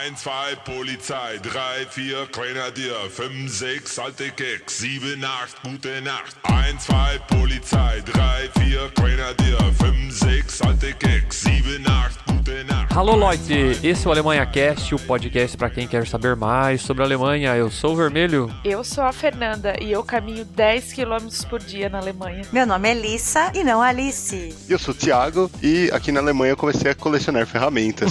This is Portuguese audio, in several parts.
1, 2, Polizei, 3, 4, Grenadier, 5, 6, alte Keks, 7, 8, gute Nacht. 1, 2, Polizei, 3, 4, Grenadier, 5, 6, alte Keks, 7, 8, gute Nacht. Alô, Leute! Esse é o Alemanha Cast, o podcast para quem quer saber mais sobre a Alemanha. Eu sou o Vermelho. Eu sou a Fernanda e eu caminho 10 km por dia na Alemanha. Meu nome é Lissa e não Alice. Eu sou o Thiago e aqui na Alemanha eu comecei a colecionar ferramentas.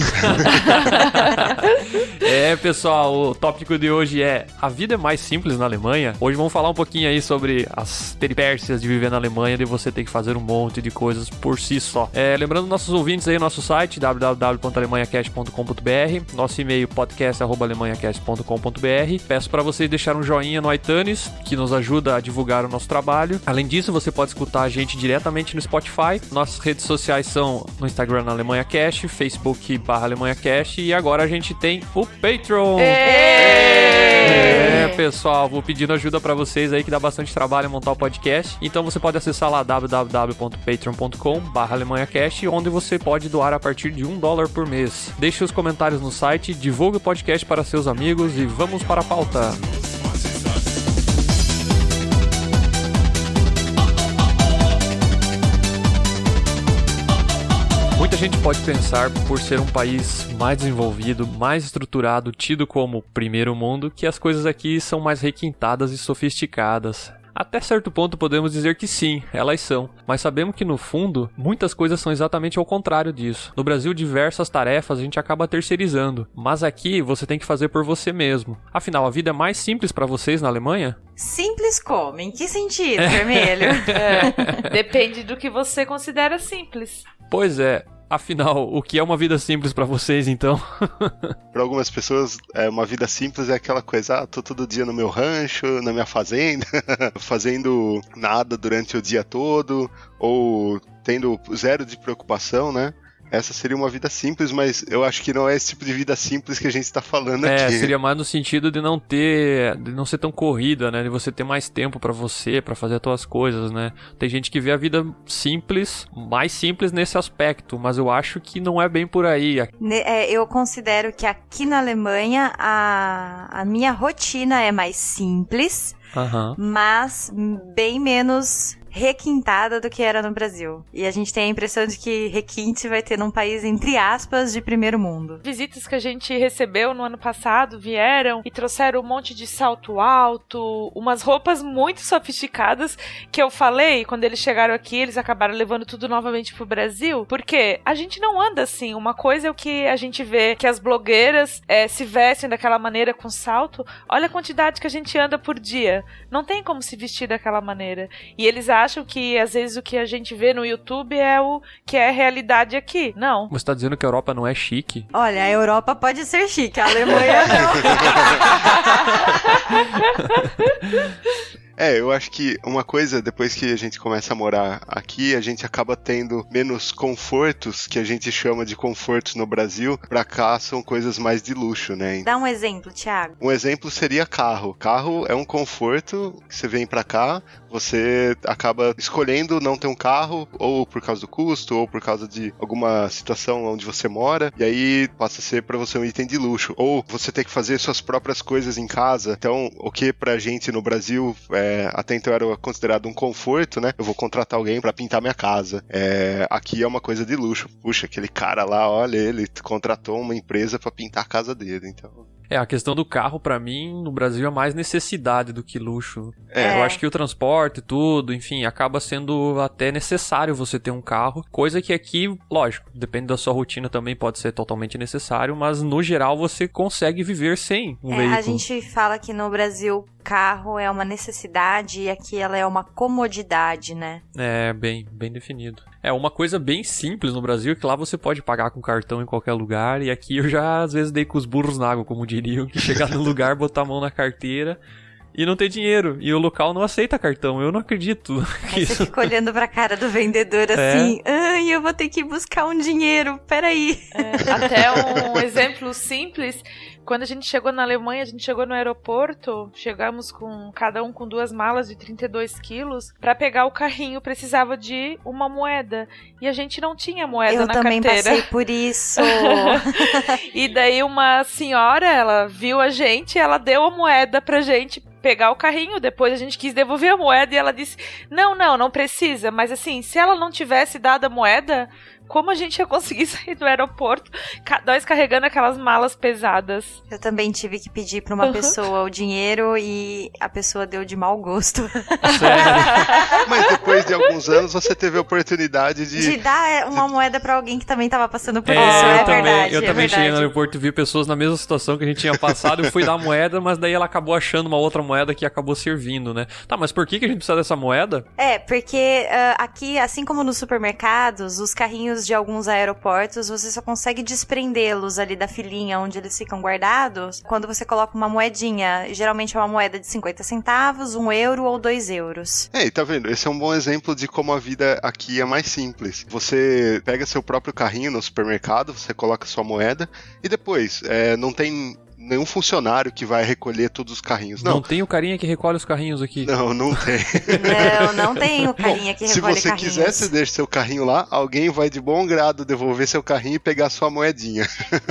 Pessoal, o tópico de hoje é a vida é mais simples na Alemanha. Hoje vamos falar um pouquinho aí sobre as peripécias de viver na Alemanha, de você ter que fazer um monte de coisas por si só. Lembrando nossos ouvintes aí, nosso site www.alemanhacast.com.br, nosso e-mail podcast@alemanhacast.com.br. Peço para vocês deixarem um joinha no iTunes, que nos ajuda a divulgar o nosso trabalho. Além disso, você pode escutar a gente diretamente no Spotify. Nossas redes sociais são no Instagram na Alemanha Cast, Facebook/Alemanha Cast, e agora a gente tem o Patreon. Pessoal, vou pedindo ajuda pra vocês aí, que dá bastante trabalho montar o podcast. Então você pode acessar lá www.patreon.com/alemanhacast, onde você pode doar a partir de $1 por mês. Deixe os comentários no site, divulgue o podcast para seus amigos e vamos para a pauta. Muita gente pode pensar, por ser um país mais desenvolvido, mais estruturado, tido como primeiro mundo, que as coisas aqui são mais requintadas e sofisticadas. Até certo ponto podemos dizer que sim, elas são, mas sabemos que no fundo, muitas coisas são exatamente ao contrário disso. No Brasil, diversas tarefas a gente acaba terceirizando, mas aqui você tem que fazer por você mesmo. Afinal, a vida é mais simples para vocês na Alemanha? Simples como? Em que sentido, Vermelho? Depende do que você considera simples. Pois é. Afinal, o que é uma vida simples pra vocês, então? Para algumas pessoas, uma vida simples é aquela coisa, tô todo dia no meu rancho, na minha fazenda, fazendo nada durante o dia todo, ou tendo zero de preocupação, né? Essa seria uma vida simples, mas eu acho que não é esse tipo de vida simples que a gente está falando aqui. Seria mais no sentido de não ser tão corrida, né? De você ter mais tempo pra você, pra fazer as tuas coisas, né? Tem gente que vê a vida simples, mais simples nesse aspecto, mas eu acho que não é bem por aí. Eu considero que aqui na Alemanha a minha rotina é mais simples, mas bem menos requintada do que era no Brasil. E a gente tem a impressão de que requinte vai ter num país, entre aspas, de primeiro mundo. Visitas que a gente recebeu no ano passado vieram e trouxeram um monte de salto alto, umas roupas muito sofisticadas que eu falei, quando eles chegaram aqui, eles acabaram levando tudo novamente pro Brasil, porque a gente não anda assim. Uma coisa é o que a gente vê, que as blogueiras se vestem daquela maneira com salto. Olha a quantidade que a gente anda por dia. Não tem como se vestir daquela maneira. E eles acham que às vezes o que a gente vê no YouTube é o que é a realidade aqui. Não. Você tá dizendo que a Europa não é chique? Olha, a Europa pode ser chique, a Alemanha não. Eu acho que uma coisa, depois que a gente começa a morar aqui, a gente acaba tendo menos confortos, que a gente chama de confortos no Brasil. Pra cá são coisas mais de luxo, né? Dá um exemplo, Thiago. Um exemplo seria carro. Carro é um conforto que você vem pra cá, você acaba escolhendo não ter um carro, ou por causa do custo, ou por causa de alguma situação onde você mora, e aí passa a ser pra você um item de luxo. Ou você tem que fazer suas próprias coisas em casa. Então, o que pra gente no Brasil até então era considerado um conforto, né? Eu vou contratar alguém pra pintar minha casa. Aqui é uma coisa de luxo. Puxa, aquele cara lá, olha, ele contratou uma empresa pra pintar a casa dele, então... A questão do carro, pra mim, no Brasil é mais necessidade do que luxo. Eu acho que o transporte e tudo, enfim, acaba sendo até necessário você ter um carro. Coisa que aqui, lógico, depende da sua rotina também, pode ser totalmente necessário, mas no geral você consegue viver sem um veículo. A gente fala que no Brasil carro é uma necessidade e aqui ela é uma comodidade, né? Bem definido. Uma coisa bem simples no Brasil, que lá você pode pagar com cartão em qualquer lugar, e aqui eu já às vezes dei com os burros na água, como diriam, que chegar no lugar, botar a mão na carteira e não ter dinheiro, e o local não aceita cartão. Eu não acredito. Aí você fica olhando pra cara do vendedor assim, eu vou ter que buscar um dinheiro, peraí. Até um exemplo simples, Quando a gente chegou na Alemanha, a gente chegou no aeroporto, chegamos com cada um com 2 malas de 32 quilos. Pra pegar o carrinho, precisava de uma moeda. E a gente não tinha moeda na carteira. Eu também passei por isso. E daí uma senhora, ela viu a gente, ela deu a moeda pra gente pegar o carrinho. Depois a gente quis devolver a moeda e ela disse, não precisa. Mas assim, se ela não tivesse dado a moeda, como a gente ia conseguir sair do aeroporto, nós carregando aquelas malas pesadas? Eu também tive que pedir pra uma pessoa o dinheiro e a pessoa deu de mau gosto. Sério? Mas depois de alguns anos você teve a oportunidade de dar uma moeda pra alguém que também tava passando por isso, verdade. Eu também verdade. cheguei no aeroporto e vi pessoas na mesma situação que a gente tinha passado. Eu fui dar a moeda, mas daí ela acabou achando uma outra moeda que acabou servindo, né? Tá, mas por que a gente precisa dessa moeda? Porque aqui, assim como nos supermercados, os carrinhos de alguns aeroportos, você só consegue desprendê-los ali da filinha onde eles ficam guardados quando você coloca uma moedinha. Geralmente é uma moeda de 50 centavos, 1 euro ou 2 euros. E tá vendo? Esse é um bom exemplo de como a vida aqui é mais simples. Você pega seu próprio carrinho no supermercado, você coloca sua moeda e depois não tem nenhum funcionário que vai recolher todos os carrinhos. Não tem o carinha que recolhe os carrinhos aqui. Não tem. Não tem o carinha que recolhe carrinhos. Se você quiser ceder seu carrinho lá, alguém vai de bom grado devolver seu carrinho e pegar sua moedinha.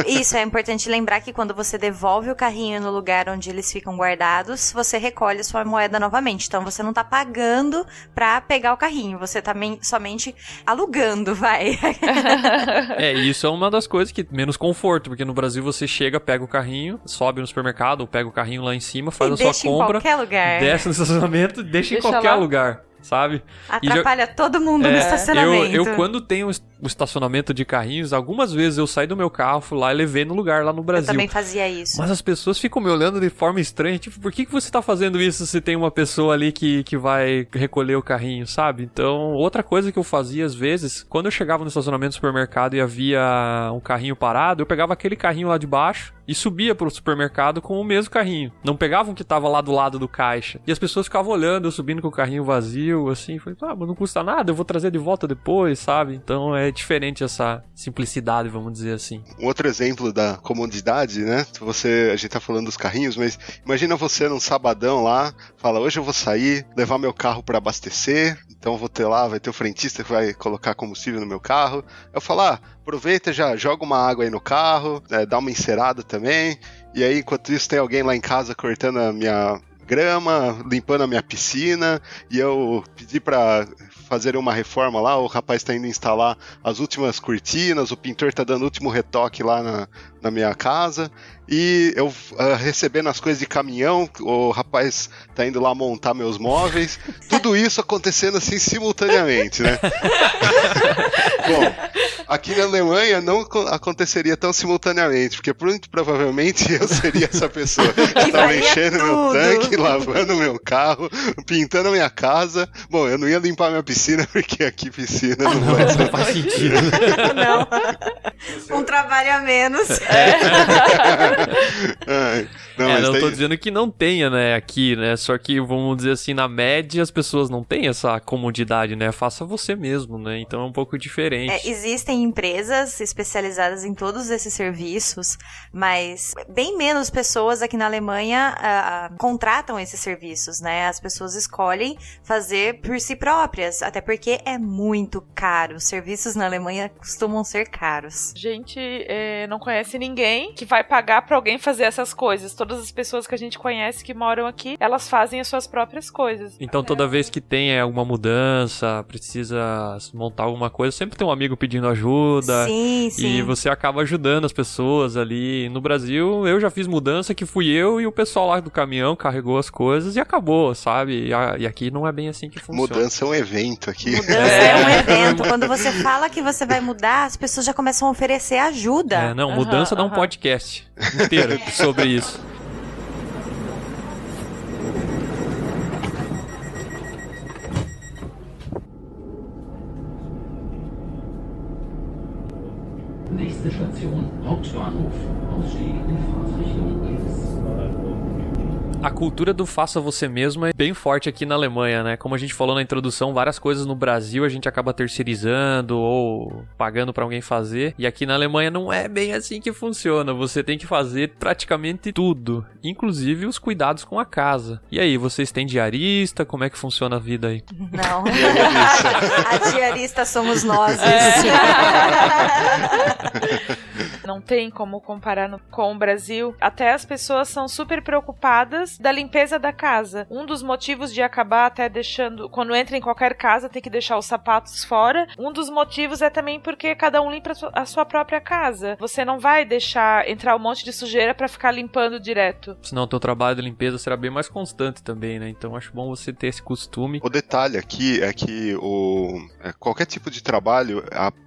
Isso, é importante lembrar que quando você devolve o carrinho no lugar onde eles ficam guardados, você recolhe sua moeda novamente. Então você não tá pagando pra pegar o carrinho, você tá somente alugando, vai. Isso é uma das coisas que menos conforto, porque no Brasil você chega, pega o carrinho, sobe no supermercado, ou pega o carrinho lá em cima, faz a sua compra, em qualquer lugar. desce no estacionamento, deixa em qualquer lugar, sabe? Atrapalha todo mundo no estacionamento. Eu quando tenho o estacionamento de carrinhos, algumas vezes eu saí do meu carro, fui lá e levei no lugar lá no Brasil. Eu também fazia isso. Mas as pessoas ficam me olhando de forma estranha, tipo, por que você tá fazendo isso se tem uma pessoa ali que vai recolher o carrinho, sabe? Então, outra coisa que eu fazia às vezes, quando eu chegava no estacionamento do supermercado e havia um carrinho parado, eu pegava aquele carrinho lá de baixo e subia pro supermercado com o mesmo carrinho. Não pegavam que tava lá do lado do caixa. E as pessoas ficavam olhando, eu subindo com o carrinho vazio, assim, falei, mas não custa nada, eu vou trazer de volta depois, sabe? Então é diferente essa simplicidade, vamos dizer assim. Um outro exemplo da comodidade, né? A gente tá falando dos carrinhos, mas imagina você num sabadão lá, fala, hoje eu vou sair, levar meu carro para abastecer, então vai ter o frentista que vai colocar combustível no meu carro. Eu falo, aproveita, já joga uma água aí no carro, dá uma encerada também, e aí enquanto isso tem alguém lá em casa cortando a minha grama, limpando a minha piscina, e eu pedi pra fazer uma reforma lá, o rapaz tá indo instalar as últimas cortinas, o pintor tá dando o último retoque lá na minha casa, e eu recebendo as coisas de caminhão, o rapaz tá indo lá montar meus móveis, tudo isso acontecendo assim simultaneamente, né? Bom, aqui na Alemanha não aconteceria tão simultaneamente, porque muito provavelmente eu seria essa pessoa que tava enchendo meu tanque, lavando meu carro, pintando a minha casa. Bom, eu não ia limpar minha piscina, porque aqui piscina não faz sentido. Não. Um trabalho a menos. Não tô dizendo que não tenha, né, aqui, né, só que, vamos dizer assim, na média as pessoas não têm essa comodidade, né, faça você mesmo, né, então é um pouco diferente. Existem empresas especializadas em todos esses serviços, mas bem menos pessoas aqui na Alemanha contratam esses serviços, né, as pessoas escolhem fazer por si próprias, até porque é muito caro, os serviços na Alemanha costumam ser caros. A gente não conhece ninguém que vai pagar pra alguém fazer essas coisas. Todas as pessoas que a gente conhece que moram aqui, elas fazem as suas próprias coisas. Então toda vez que tem alguma mudança, precisa montar alguma coisa, sempre tem um amigo pedindo ajuda. Sim. E você acaba ajudando as pessoas ali. No Brasil, eu já fiz mudança que fui eu e o pessoal lá do caminhão carregou as coisas e acabou, sabe? E aqui não é bem assim que funciona. Mudança é um evento aqui. Mudança é um evento. Quando você fala que você vai mudar, as pessoas já começam a oferecer ajuda. Mudança dá um podcast inteiro sobre isso. Nächste Station, Hauptbahnhof. Ausstieg in Fahrtrichtung links. A cultura do faça você mesmo é bem forte aqui na Alemanha, né? Como a gente falou na introdução, várias coisas no Brasil a gente acaba terceirizando ou pagando pra alguém fazer. E aqui na Alemanha não é bem assim que funciona. Você tem que fazer praticamente tudo, inclusive os cuidados com a casa. E aí, vocês têm diarista? Como é que funciona a vida aí? Não. A diarista somos nós. Não tem como comparar com o Brasil. Até as pessoas são super preocupadas da limpeza da casa. Um dos motivos de acabar até deixando, quando entra em qualquer casa, tem que deixar os sapatos fora. Um dos motivos é também porque cada um limpa a sua própria casa. Você não vai deixar entrar um monte de sujeira pra ficar limpando direto. Senão o teu trabalho de limpeza será bem mais constante também, né? Então acho bom você ter esse costume. O detalhe aqui é que qualquer tipo de trabalho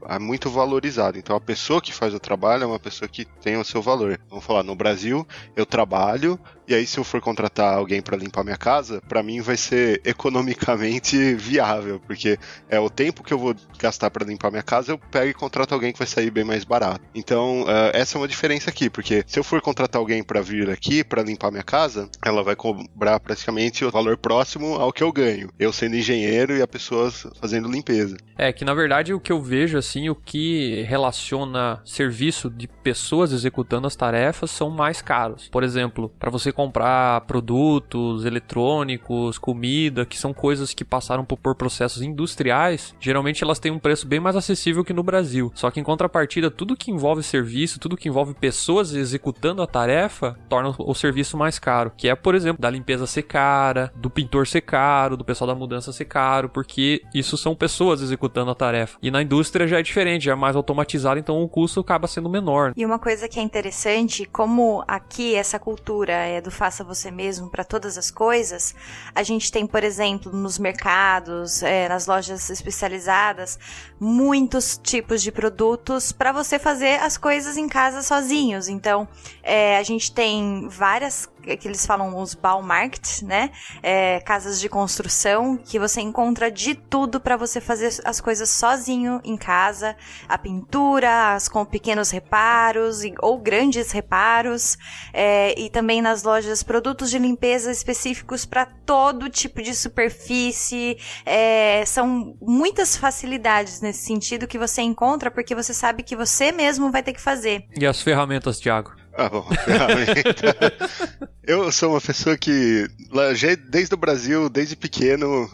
é muito valorizado. Então a pessoa que faz o trabalho é uma pessoa que tem o seu valor. Vamos falar, no Brasil, eu trabalho, e aí se eu for contratar alguém para limpar minha casa, para mim vai ser economicamente viável, porque é o tempo que eu vou gastar para limpar minha casa, eu pego e contrato alguém que vai sair bem mais barato. Então, essa é uma diferença aqui, porque se eu for contratar alguém para vir aqui para limpar minha casa, ela vai cobrar praticamente o valor próximo ao que eu ganho. Eu sendo engenheiro e a pessoa fazendo limpeza. É que na verdade o que eu vejo assim, o que relaciona serviço de pessoas executando as tarefas são mais caros. Por exemplo, para você comprar produtos eletrônicos, comida, que são coisas que passaram por processos industriais, geralmente elas têm um preço bem mais acessível que no Brasil. Só que em contrapartida, tudo que envolve serviço, tudo que envolve pessoas executando a tarefa, torna o serviço mais caro. Que é, por exemplo, da limpeza ser cara, do pintor ser caro, do pessoal da mudança ser caro, porque isso são pessoas executando a tarefa. E na indústria já é diferente, já é mais automatizado, então o custo acaba sendo menor. E uma coisa que é interessante, como aqui essa cultura é do faça você mesmo para todas as coisas, a gente tem, por exemplo, nos mercados, nas lojas especializadas, muitos tipos de produtos para você fazer as coisas em casa sozinhos. Então, a gente tem várias, que eles falam os Baumarkt, né? Casas de construção, que você encontra de tudo para você fazer as coisas sozinho em casa, a pintura, com pequenos reparos ou grandes reparos, e também nas lojas produtos de limpeza específicos para todo tipo de superfície. São muitas facilidades nesse sentido que você encontra porque você sabe que você mesmo vai ter que fazer. E as ferramentas, Thiago? Bom, ferramenta. Eu sou uma pessoa que, desde o Brasil, desde pequeno,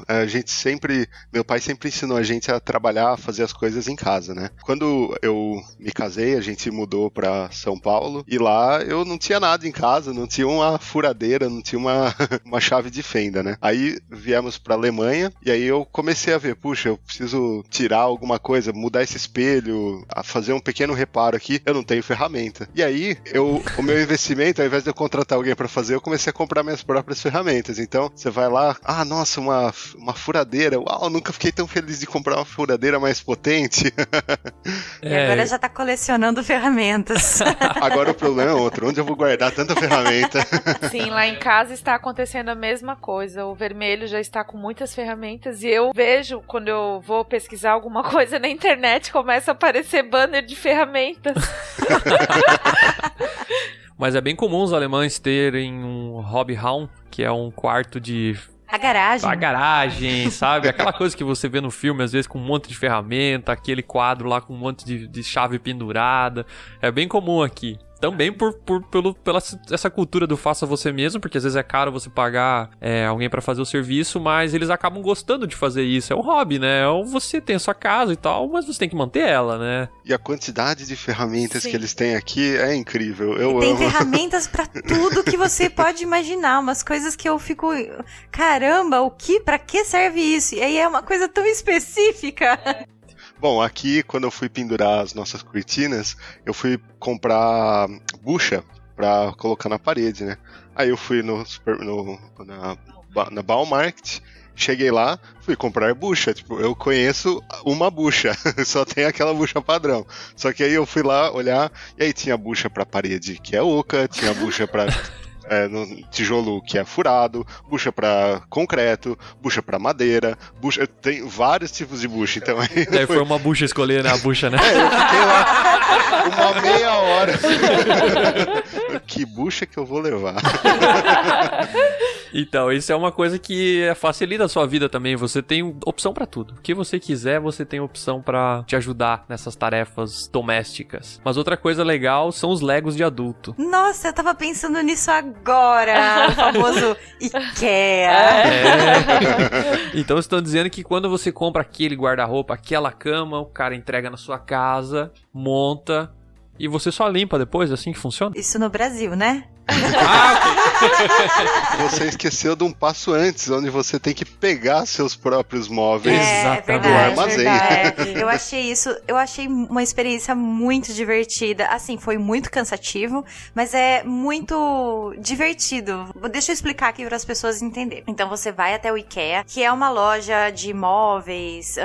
meu pai sempre ensinou a gente a trabalhar, a fazer as coisas em casa, né? Quando eu me casei, a gente mudou pra São Paulo, e lá eu não tinha nada em casa, não tinha uma furadeira, não tinha uma chave de fenda, né? Aí viemos pra Alemanha, e aí eu comecei a ver, puxa, eu preciso tirar alguma coisa, mudar esse espelho, fazer um pequeno reparo aqui, eu não tenho ferramenta. E aí, o meu investimento, ao invés de eu contratar alguém pra fazer, eu comecei a comprar minhas próprias ferramentas. Então, você vai lá, nossa, uma furadeira, uau, nunca fiquei tão feliz de comprar uma furadeira mais potente. E agora já tá colecionando ferramentas. Agora o problema é outro, onde eu vou guardar tanta ferramenta? Sim, lá em casa está acontecendo a mesma coisa, o vermelho já está com muitas ferramentas e eu vejo, quando eu vou pesquisar alguma coisa na internet, começa a aparecer banner de ferramentas. Mas é bem comum os alemães terem um Hobbyraum, que é um quarto de... A garagem, sabe? Aquela coisa que você vê no filme, às vezes com um monte de ferramenta, aquele quadro lá com um monte de chave pendurada. É bem comum aqui. Também pela essa cultura do faça você mesmo, porque às vezes é caro você pagar alguém pra fazer o serviço, mas eles acabam gostando de fazer isso. É um hobby, né? Você tem a sua casa e tal, mas você tem que manter ela, né? E a quantidade de ferramentas que eles têm aqui é incrível. Tem ferramentas pra tudo que você pode imaginar. Umas coisas que eu fico... Caramba, pra que serve isso? E aí é uma coisa tão específica. Bom, aqui, quando eu fui pendurar as nossas cortinas, eu fui comprar bucha pra colocar na parede, né? Aí eu fui na Baumarkt, cheguei lá, fui comprar bucha. Tipo, eu conheço uma bucha, só tem aquela bucha padrão. Só que aí eu fui lá olhar, e aí tinha bucha pra parede que é oca, tinha bucha pra no tijolo que é furado, bucha pra concreto, bucha pra madeira, bucha... Tem vários tipos de bucha, então... Daí foi uma bucha escolher, né? A bucha, né? Eu fiquei lá uma meia hora. Que bucha que eu vou levar? Então, isso é uma coisa que facilita a sua vida também. Você tem opção pra tudo. O que você quiser, você tem opção pra te ajudar nessas tarefas domésticas. Mas outra coisa legal são os Legos de adulto. Nossa, eu tava pensando nisso agora. O famoso IKEA. Então, estão dizendo que quando você compra aquele guarda-roupa, aquela cama, o cara entrega na sua casa, monta e você só limpa depois, assim que funciona? Isso no Brasil, né? Você esqueceu de um passo antes, onde você tem que pegar seus próprios móveis Exatamente. do armazém. Eu achei uma experiência muito divertida. Assim, foi muito cansativo, mas é muito divertido. Deixa eu explicar aqui para as pessoas entenderem. Então você vai até o IKEA, que é uma loja de móveis,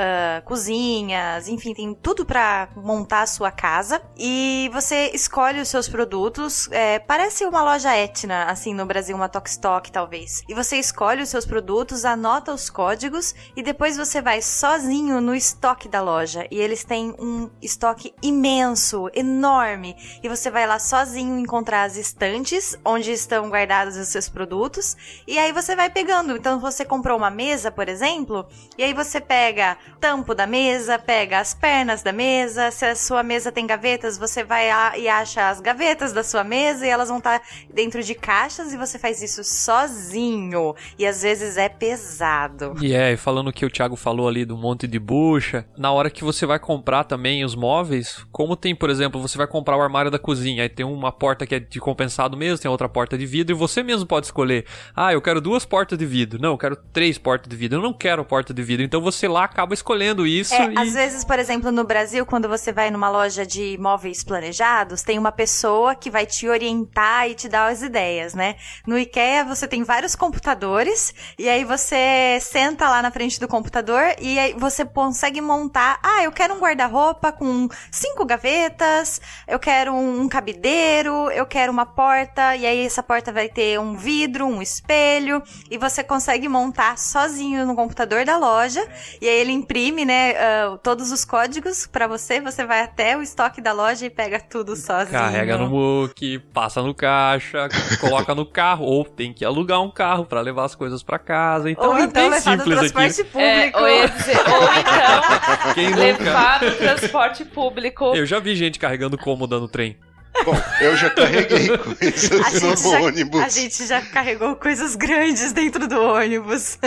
cozinhas, enfim, tem tudo para montar a sua casa. E você escolhe os seus produtos. Parece uma loja Etna, assim, no Brasil, uma Tokstok, talvez. E você escolhe os seus produtos, anota os códigos e depois você vai sozinho no estoque da loja. E eles têm um estoque imenso, enorme. E você vai lá sozinho encontrar as estantes onde estão guardados os seus produtos. E aí você vai pegando. Então você comprou uma mesa, por exemplo, e aí você pega o tampo da mesa, pega as pernas da mesa. Se a sua mesa tem gavetas, você vai lá e acha as gavetas da sua mesa e elas vão estar dentro de caixas e você faz isso sozinho. E às vezes é pesado. E falando o que o Thiago falou ali do monte de bucha, na hora que você vai comprar também os móveis, como tem, por exemplo, você vai comprar o armário da cozinha, aí tem uma porta que é de compensado mesmo, tem outra porta de vidro, e você mesmo pode escolher, eu quero 2 portas de vidro, não, eu quero 3 portas de vidro, eu não quero porta de vidro, então você lá acaba escolhendo isso. Às vezes, por exemplo, no Brasil, quando você vai numa loja de móveis planejados, tem uma pessoa que vai te orientar e te dar as ideias, né? No IKEA você tem vários computadores e aí você senta lá na frente do computador e aí você consegue montar, eu quero um guarda-roupa com 5 gavetas, eu quero um cabideiro, eu quero uma porta e aí essa porta vai ter um vidro, um espelho e você consegue montar sozinho no computador da loja e aí ele imprime, né, todos os códigos pra você vai até o estoque da loja e pega tudo sozinho. Carrega no muque, passa no caixa, coloca no carro, ou tem que alugar um carro pra levar as coisas pra casa. Então ou é então bem simples aqui. Público. Ou então levar no transporte público. Eu já vi gente carregando cômoda no trem. Bom, eu já carreguei coisas no ônibus. A gente já carregou coisas grandes dentro do ônibus.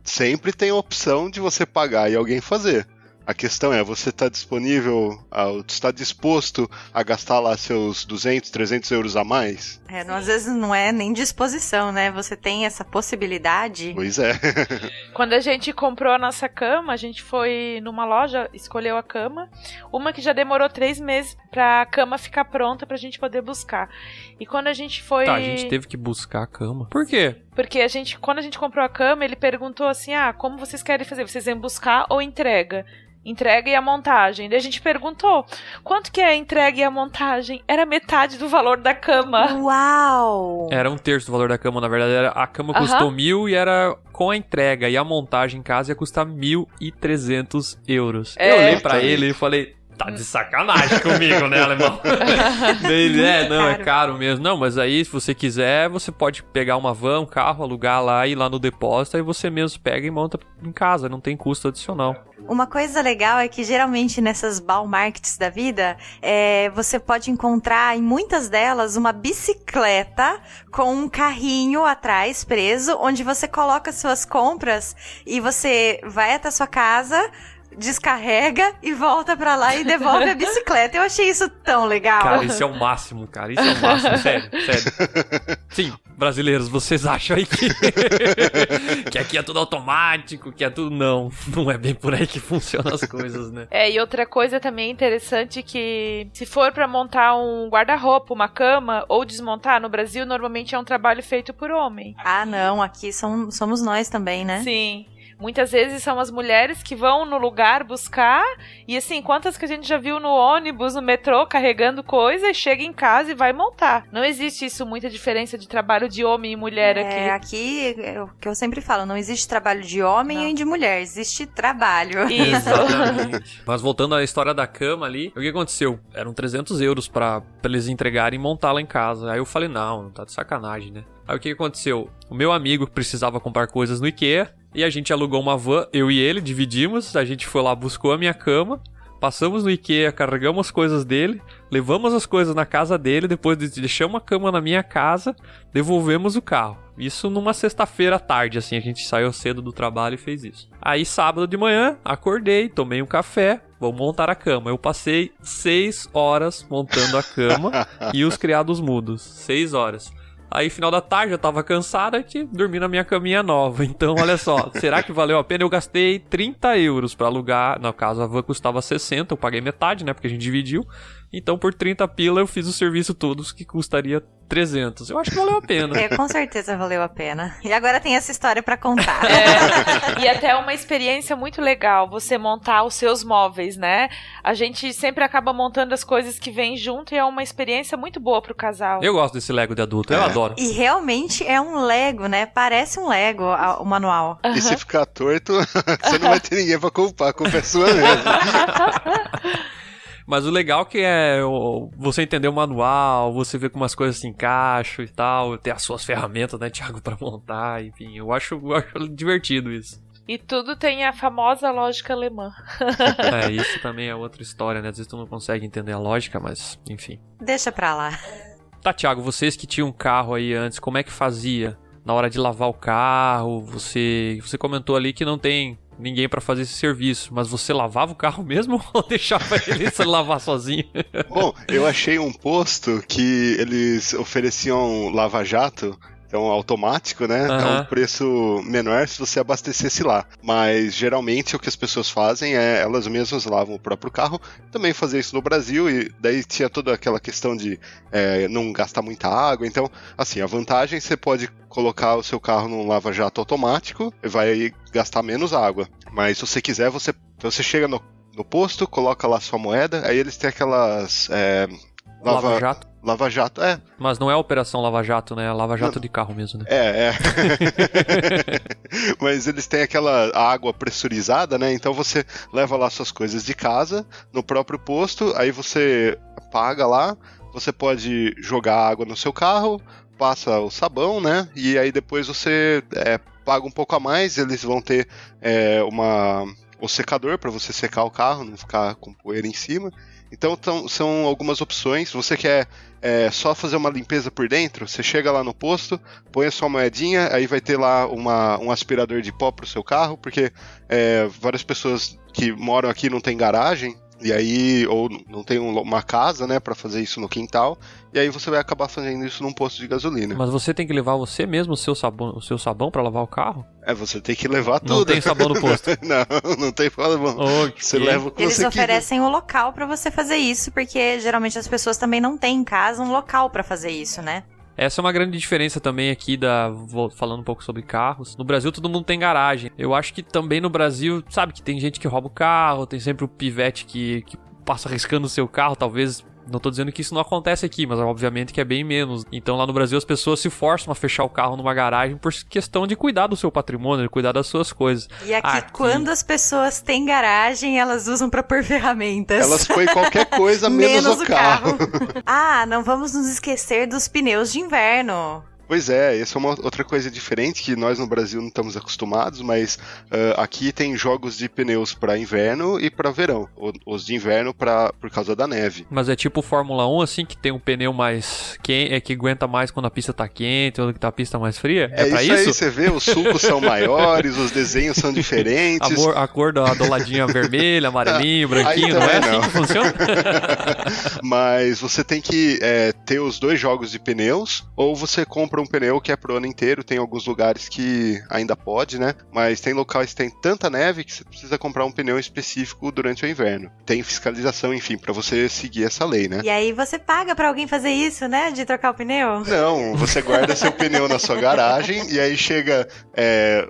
Sempre tem a opção de você pagar e alguém fazer. A questão é, você está disponível, está disposto a gastar lá seus 200, 300 euros a mais? Às vezes não é nem disposição, né? Você tem essa possibilidade. Pois é. Quando a gente comprou a nossa cama, a gente foi numa loja, escolheu a cama. Uma que já demorou 3 meses pra cama ficar pronta pra gente poder buscar. E quando a gente foi... a gente teve que buscar a cama. Por quê? Porque quando a gente comprou a cama, ele perguntou assim, como vocês querem fazer? Vocês vêm buscar ou entrega? Entrega e a montagem. Daí a gente perguntou, quanto que é a entrega e a montagem? Era metade do valor da cama. Uau! Era 1/3 do valor da cama, na verdade. A cama custou 1.000 e era com a entrega. E a montagem em casa ia custar 1.300 euros. Eu olhei pra ele e falei... Tá de sacanagem comigo, né, alemão? Ele, é caro mesmo. Não, mas aí, se você quiser, você pode pegar uma van, um carro, alugar lá, ir lá no depósito, aí você mesmo pega e monta em casa, não tem custo adicional. Uma coisa legal é que geralmente nessas Baumarkts da vida, você pode encontrar em muitas delas uma bicicleta com um carrinho atrás preso, onde você coloca suas compras e você vai até a sua casa, descarrega e volta pra lá e devolve a bicicleta. Eu achei isso tão legal. Cara, isso é o máximo, sério. Sim, brasileiros, vocês acham aí que aqui é tudo automático, que é tudo... Não é bem por aí que funcionam as coisas, né? E outra coisa também interessante que se for pra montar um guarda-roupa, uma cama ou desmontar, no Brasil normalmente é um trabalho feito por homem. Não, aqui somos nós também, né? Sim. Muitas vezes são as mulheres que vão no lugar buscar, e assim, quantas que a gente já viu no ônibus, no metrô, carregando coisa, e chega em casa e vai montar. Não existe isso, muita diferença de trabalho de homem e mulher aqui. Aqui, é o que eu sempre falo, não existe trabalho de homem e de mulher, existe trabalho. Isso. Exatamente. Mas voltando à história da cama ali, o que aconteceu? Eram 300 euros pra eles entregarem e montar lá em casa. Aí eu falei, não tá de sacanagem, né? Aí o que aconteceu? O meu amigo precisava comprar coisas no IKEA e a gente alugou uma van, eu e ele, dividimos, a gente foi lá, buscou a minha cama, passamos no IKEA, carregamos as coisas dele, levamos as coisas na casa dele, depois deixamos a cama na minha casa, devolvemos o carro. Isso numa sexta-feira à tarde, assim, a gente saiu cedo do trabalho e fez isso. Aí sábado de manhã, acordei, tomei um café, vou montar a cama. Eu passei 6 horas montando a cama e os criados mudos, 6 horas. Aí, final da tarde, eu tava cansada e dormi na minha caminha nova. Então, olha só, será que valeu a pena? Eu gastei 30 euros pra alugar. No caso, a van custava 60, eu paguei metade, né? Porque a gente dividiu. Então, por 30 pila, eu fiz o serviço todos, que custaria 300. Eu acho que valeu a pena. Com certeza valeu a pena. E agora tem essa história pra contar. E até uma experiência muito legal, você montar os seus móveis, né? A gente sempre acaba montando as coisas que vêm junto e é uma experiência muito boa pro casal. Eu gosto desse Lego de adulto, eu adoro. E realmente é um Lego, né? Parece um Lego o manual. E se ficar torto, você não vai ter ninguém pra culpar, a culpa é sua mesmo. Mas o legal que é você entender o manual, você ver como as coisas se encaixam e tal, ter as suas ferramentas, né, Thiago, pra montar, enfim, eu acho divertido isso. E tudo tem a famosa lógica alemã. Isso também é outra história, né, às vezes tu não consegue entender a lógica, mas, enfim. Deixa pra lá. Tá, Thiago, vocês que tinham um carro aí antes, como é que fazia na hora de lavar o carro? Você comentou ali que não tem ninguém pra fazer esse serviço, mas você lavava o carro mesmo ou deixava ele se lavar sozinho? Bom, eu achei um posto que eles ofereciam lava-jato, então automático, né? É um preço menor se você abastecesse lá. Mas geralmente o que as pessoas fazem é elas mesmas lavam o próprio carro. Também fazer isso no Brasil, e daí tinha toda aquela questão de não gastar muita água. Então, assim, a vantagem, você pode colocar o seu carro num lava-jato automático e vai gastar menos água. Mas se você quiser, você chega no posto, coloca lá sua moeda, aí eles têm aquelas... Lava-jato? Lava-jato, Mas não é a operação lava-jato, né? É lava-jato de carro mesmo, né? Mas eles têm aquela água pressurizada, né? Então você leva lá suas coisas de casa, no próprio posto, aí você paga lá, você pode jogar água no seu carro, passa o sabão, né? E aí depois você paga um pouco a mais, eles vão ter o secador para você secar o carro, não ficar com poeira em cima. Então são algumas opções. Se você quer só fazer uma limpeza por dentro, você chega lá no posto, põe a sua moedinha, aí vai ter lá um aspirador de pó pro seu carro, porque várias pessoas que moram aqui não tem garagem, e aí, ou não tem uma casa, né, pra fazer isso no quintal, e aí você vai acabar fazendo isso num posto de gasolina. Mas você tem que levar você mesmo o seu sabão pra lavar o carro? Você tem que levar tudo. Não tem sabão no posto? não tem sabão. Você leva o que Eles você oferecem um local pra você fazer isso, porque geralmente as pessoas também não têm em casa um local pra fazer isso, né? Essa é uma grande diferença também aqui falando um pouco sobre carros. No Brasil todo mundo tem garagem. Eu acho que também no Brasil, sabe, que tem gente que rouba o carro, tem sempre o pivete que passa riscando o seu carro, talvez. Não tô dizendo que isso não acontece aqui, mas obviamente que é bem menos. Então lá no Brasil as pessoas se forçam a fechar o carro numa garagem por questão de cuidar do seu patrimônio, de cuidar das suas coisas. E aqui quando as pessoas têm garagem, elas usam pra pôr ferramentas. Elas põem qualquer coisa menos o carro. Não vamos nos esquecer dos pneus de inverno. Pois é, essa é uma outra coisa diferente que nós no Brasil não estamos acostumados, mas aqui tem jogos de pneus para inverno e para verão. Os de inverno por causa da neve. Mas é tipo Fórmula 1, assim, que tem um pneu mais quente, que aguenta mais quando a pista tá quente ou que a pista mais fria? É pra isso? Aí você vê, os sulcos são maiores, os desenhos são diferentes. A cor da ladinha vermelha, amarelinho, branquinho, não é assim que funciona? Mas você tem que ter os dois jogos de pneus, ou você compra compra um pneu que é pro ano inteiro. Tem alguns lugares que ainda pode, né? Mas tem locais que tem tanta neve que você precisa comprar um pneu específico durante o inverno. Tem fiscalização, enfim, pra você seguir essa lei, né? E aí você paga pra alguém fazer isso, né? De trocar o pneu? Não, você guarda seu pneu na sua garagem e aí chega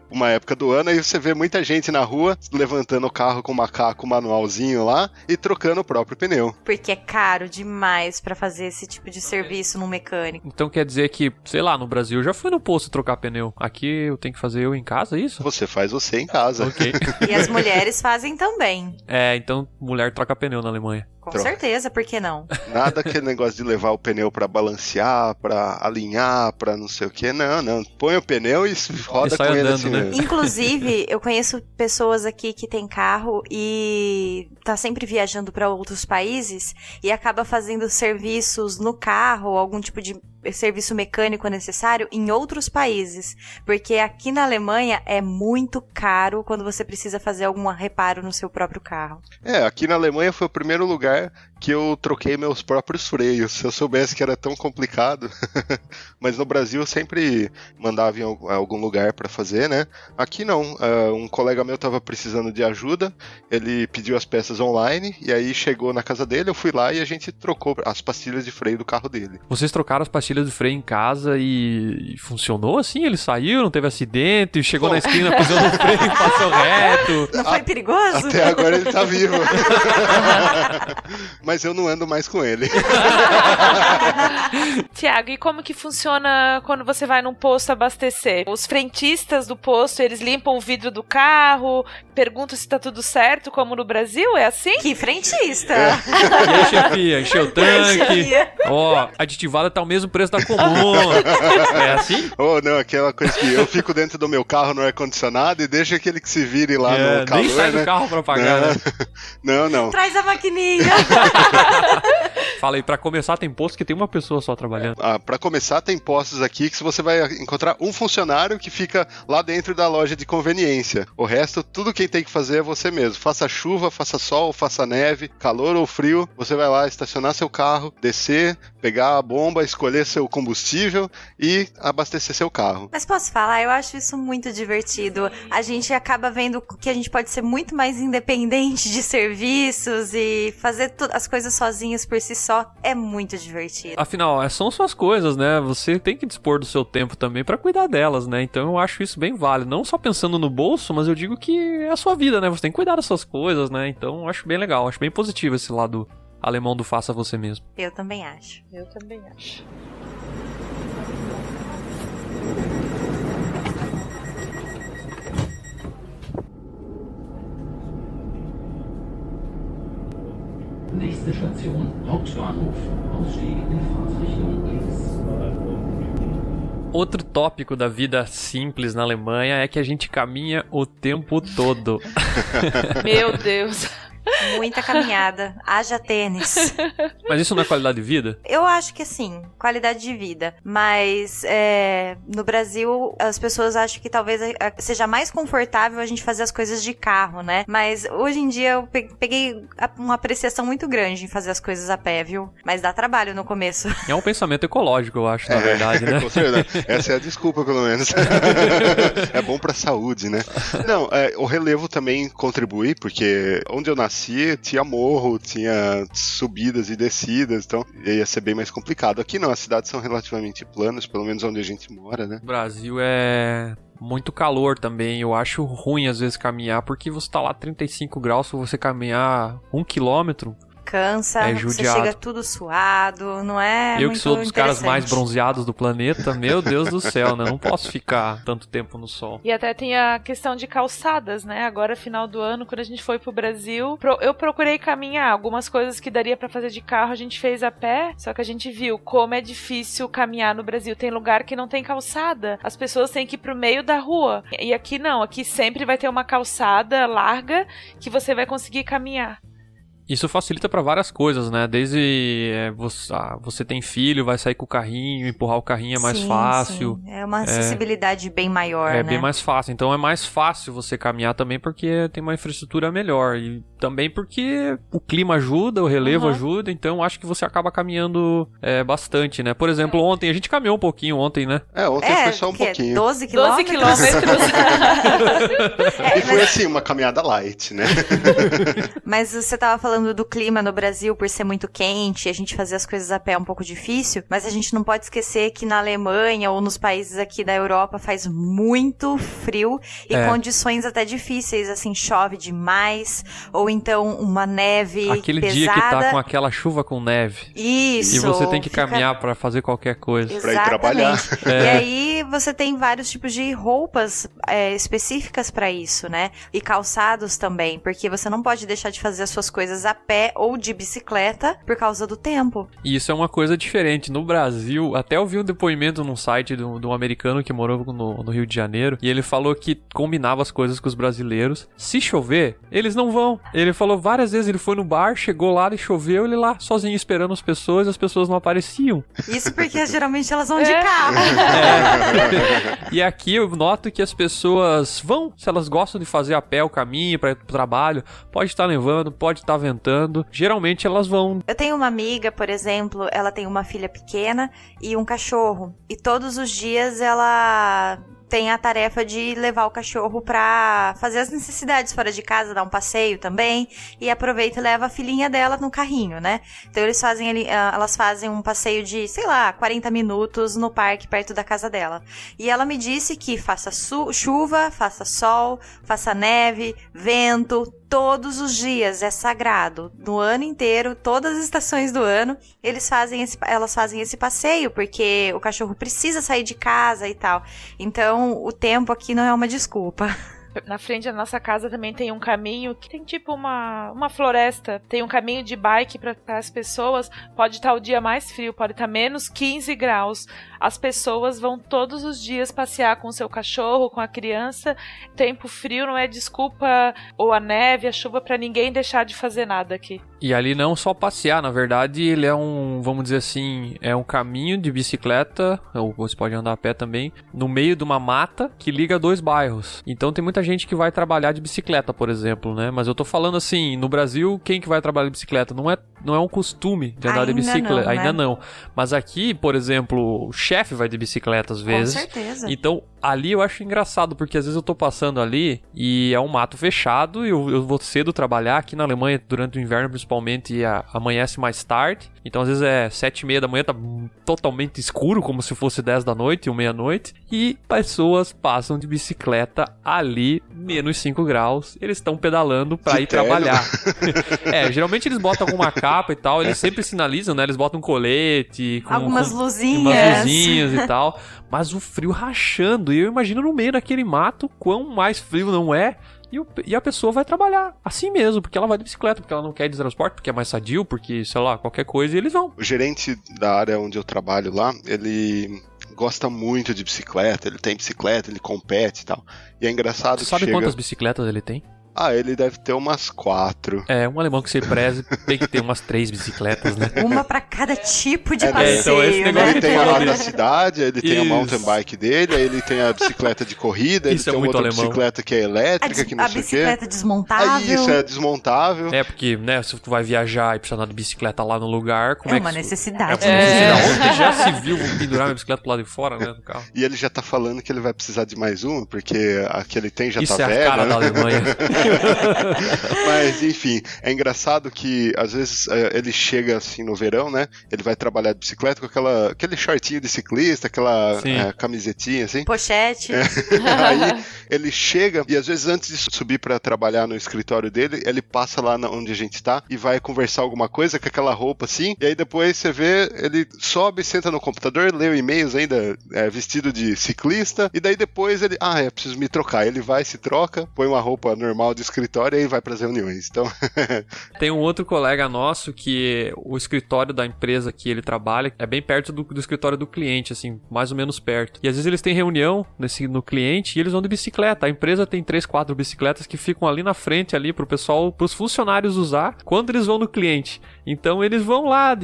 uma época do ano e você vê muita gente na rua levantando o carro com o macaco manualzinho lá e trocando o próprio pneu. Porque é caro demais pra fazer esse tipo de serviço num mecânico. Então quer dizer que, sei lá, no Brasil eu já fui no posto trocar pneu. Aqui eu tenho que fazer eu em casa, é isso? Você faz você em casa. Ok. E as mulheres fazem também. Então mulher troca pneu na Alemanha. Com certeza, por que não? Nada aquele negócio de levar o pneu pra balancear, pra alinhar, pra não sei o que. Não. Põe o pneu e roda com ele andando, assim, né? mesmo. Inclusive, eu conheço pessoas aqui que têm carro e tá sempre viajando pra outros países e acaba fazendo serviços no carro, algum tipo de serviço mecânico necessário em outros países, porque aqui na Alemanha é muito caro quando você precisa fazer algum reparo no seu próprio carro. Aqui na Alemanha foi o primeiro lugar que eu troquei meus próprios freios. Se eu soubesse que era tão complicado. Mas no Brasil eu sempre mandava em algum lugar pra fazer, né? Aqui não. Um colega meu tava precisando de ajuda, ele pediu as peças online e aí chegou na casa dele, eu fui lá e a gente trocou as pastilhas de freio do carro dele. Vocês trocaram as pastilhas de freio em casa e funcionou assim? Ele saiu, não teve acidente, chegou na esquina, pisou no freio e passou reto. Não foi perigoso? Até agora ele tá vivo. Mas eu não ando mais com ele. Tiago, e como que funciona quando você vai num posto abastecer? Os frentistas do posto, eles limpam o vidro do carro, perguntam se tá tudo certo, como no Brasil? É assim? Que frentista! E aí, chefia, encheu o tanque. Ó, aditivada tá o mesmo preço da comum. É assim? Não, aquela coisa que eu fico dentro do meu carro no ar-condicionado e deixa aquele que se vire lá no calor, nem sai do carro pra pagar, né? Não. Traz a maquininha! Fala aí, pra começar tem posto que tem uma pessoa só trabalhando. Pra começar tem postos aqui que você vai encontrar um funcionário que fica lá dentro da loja de conveniência. O resto, tudo quem tem que fazer é você mesmo. Faça chuva, faça sol, faça neve, calor ou frio, você vai lá estacionar seu carro, descer, pegar a bomba, escolher seu combustível e abastecer seu carro. Mas posso falar, eu acho isso muito divertido. A gente acaba vendo que a gente pode ser muito mais independente de serviços e fazer as coisas sozinhas por si só é muito divertido. Afinal, são suas coisas, né? Você tem que dispor do seu tempo também pra cuidar delas, né? Então eu acho isso bem válido. Não só pensando no bolso, mas eu digo que é a sua vida, né? Você tem que cuidar das suas coisas, né? Então eu acho bem legal, acho bem positivo esse lado alemão do faça você mesmo. Eu também acho. Eu também acho. Nächste Station, Hauptbahnhof. Ausstieg in Fahrtrichtung links. Outro tópico da vida simples na Alemanha é que a gente caminha o tempo todo. Meu Deus. Muita caminhada, haja tênis. Mas isso não é qualidade de vida? Eu acho que sim, qualidade de vida. Mas no Brasil, as pessoas acham que talvez seja mais confortável a gente fazer as coisas de carro, né? Mas hoje em dia eu peguei uma apreciação muito grande em fazer as coisas a pé, viu? Mas dá trabalho no começo. É um pensamento ecológico, eu acho, na verdade, né? Com certeza. Essa é a desculpa, pelo menos. É bom pra saúde, né? Não, o relevo também contribui, porque onde eu nasci tinha morro, tinha subidas e descidas, então ia ser bem mais complicado. Aqui não, as cidades são relativamente planas, pelo menos onde a gente mora, né? O Brasil é muito calor também, eu acho ruim às vezes caminhar, porque você tá lá 35 graus, se você caminhar 1 quilômetro... Cansa, você chega tudo suado, não é? Eu que sou dos caras mais bronzeados do planeta, meu Deus do céu, né? Não posso ficar tanto tempo no sol. E até tem a questão de calçadas, né? Agora, final do ano, quando a gente foi pro Brasil, eu procurei caminhar. Algumas coisas que daria pra fazer de carro, a gente fez a pé, só que a gente viu como é difícil caminhar no Brasil. Tem lugar que não tem calçada. As pessoas têm que ir pro meio da rua. E aqui não, aqui sempre vai ter uma calçada larga que você vai conseguir caminhar. Isso facilita para várias coisas, né? Desde você tem filho, vai sair com o carrinho, empurrar o carrinho é mais fácil. Sim. É uma acessibilidade bem maior, né? É bem mais fácil. Então é mais fácil você caminhar também porque tem uma infraestrutura melhor. E também porque o clima ajuda, o relevo ajuda. Então acho que você acaba caminhando bastante, né? Por exemplo, ontem a gente caminhou um pouquinho ontem, né? Ontem foi só um pouquinho. 12 quilômetros. E foi assim, uma caminhada light, né? Mas você tava falando do clima no Brasil por ser muito quente, a gente fazer as coisas a pé é um pouco difícil, mas a gente não pode esquecer que na Alemanha ou nos países aqui da Europa faz muito frio e condições até difíceis, assim, chove demais, ou então uma neve aquele pesada. Dia que tá com aquela chuva com neve. Isso. E você tem que caminhar pra fazer qualquer coisa. Pra ir trabalhar. E aí você tem vários tipos de roupas específicas pra isso, né? E calçados também, porque você não pode deixar de fazer as suas coisas a pé ou de bicicleta por causa do tempo. E isso é uma coisa diferente. No Brasil, até eu vi um depoimento num site de um americano que morou no Rio de Janeiro, e ele falou que combinava as coisas com os brasileiros. Se chover, eles não vão. Ele falou várias vezes, ele foi no bar, chegou lá e choveu, ele lá sozinho esperando as pessoas não apareciam. Isso porque geralmente elas vão de carro. E aqui eu noto que as pessoas vão, se elas gostam de fazer a pé o caminho para ir pro trabalho, pode estar nevando, pode estar ventando, geralmente elas vão. Eu tenho uma amiga, por exemplo, ela tem uma filha pequena e um cachorro, e todos os dias ela tem a tarefa de levar o cachorro pra fazer as necessidades fora de casa, dar um passeio também, e aproveita e leva a filhinha dela no carrinho, né? Então elas fazem um passeio de, 40 minutos no parque perto da casa dela. E ela me disse que faça chuva, faça sol, faça neve, vento, todos os dias é sagrado. No ano inteiro, todas as estações do ano, elas fazem esse passeio, porque o cachorro precisa sair de casa e tal. Então, o tempo aqui não é uma desculpa. Na frente da nossa casa também tem um caminho que tem tipo uma floresta. Tem um caminho de bike para as pessoas. Pode estar o dia mais frio, pode estar menos 15 graus. As pessoas vão todos os dias passear com o seu cachorro, com a criança. Tempo frio não é desculpa, ou a neve, a chuva, para ninguém deixar de fazer nada aqui. E ali não só passear, na verdade ele é vamos dizer assim, é um caminho de bicicleta, ou você pode andar a pé também, no meio de uma mata que liga 2 bairros. Então tem muita gente que vai trabalhar de bicicleta, por exemplo, né? Mas eu tô falando assim, no Brasil, quem que vai trabalhar de bicicleta? Não é um costume de andar de bicicleta. Ainda não. Mas aqui, por exemplo, o chefe vai de bicicleta às vezes. Com certeza. Então, ali eu acho engraçado, porque às vezes eu tô passando ali e é um mato fechado e eu vou cedo trabalhar. Aqui na Alemanha, durante o inverno, principalmente, amanhece mais tarde. Então, às vezes é 7h30 da manhã, tá totalmente escuro, como se fosse 10 da noite ou meia-noite. E pessoas passam de bicicleta ali, menos 5 graus. Eles estão pedalando pra ir trabalhar. Geralmente eles botam alguma capa e tal. Eles sempre sinalizam, né? Eles botam um colete. Algumas luzinhas. Umas luzinhas e tal. Mas o frio rachando. E eu imagino no meio daquele mato, quão mais frio não é. E a pessoa vai trabalhar assim mesmo, porque ela vai de bicicleta, porque ela não quer ir de transporte, porque é mais sadio, porque, sei lá, qualquer coisa, e eles vão. O gerente da área onde eu trabalho lá, ele gosta muito de bicicleta, ele tem bicicleta, ele compete e tal. E é engraçado que sabe quantas bicicletas ele tem? Ele deve ter umas 4. Um alemão que se preze tem que ter umas 3 bicicletas, né? Uma pra cada tipo de passeio, então esse né? Ele tem a da cidade, ele tem a mountain bike dele, aí ele tem a bicicleta de corrida, ele tem outra bicicleta que é elétrica, que não sei o quê. A bicicleta desmontável. Isso, é desmontável. Porque, né, se tu vai viajar e precisar andar de bicicleta lá no lugar, como é uma que... necessidade. Onde já se viu pendurar minha bicicleta pro lado de fora, né, do carro? E ele já tá falando que ele vai precisar de mais uma, porque a que ele tem já isso tá velha. Isso é a cara da Alemanha. Mas, enfim, é engraçado que às vezes ele chega assim no verão, né? Ele vai trabalhar de bicicleta com aquele shortinho de ciclista, aquela camisetinha assim. Pochete. Aí ele chega e às vezes antes de subir pra trabalhar no escritório dele, ele passa lá onde a gente tá e vai conversar alguma coisa com aquela roupa assim. E aí depois você vê, ele sobe, senta no computador, lê e-mails ainda vestido de ciclista. E daí depois ele, preciso me trocar. Ele vai, se troca, põe uma roupa normal pessoal de escritório e vai para as reuniões. Então, tem um outro colega nosso que o escritório da empresa que ele trabalha é bem perto do escritório do cliente, assim, mais ou menos perto. E às vezes eles têm reunião no cliente e eles vão de bicicleta. A empresa tem 3, 4 bicicletas que ficam ali na frente ali pro pessoal, pros funcionários usar quando eles vão no cliente. Então eles vão lá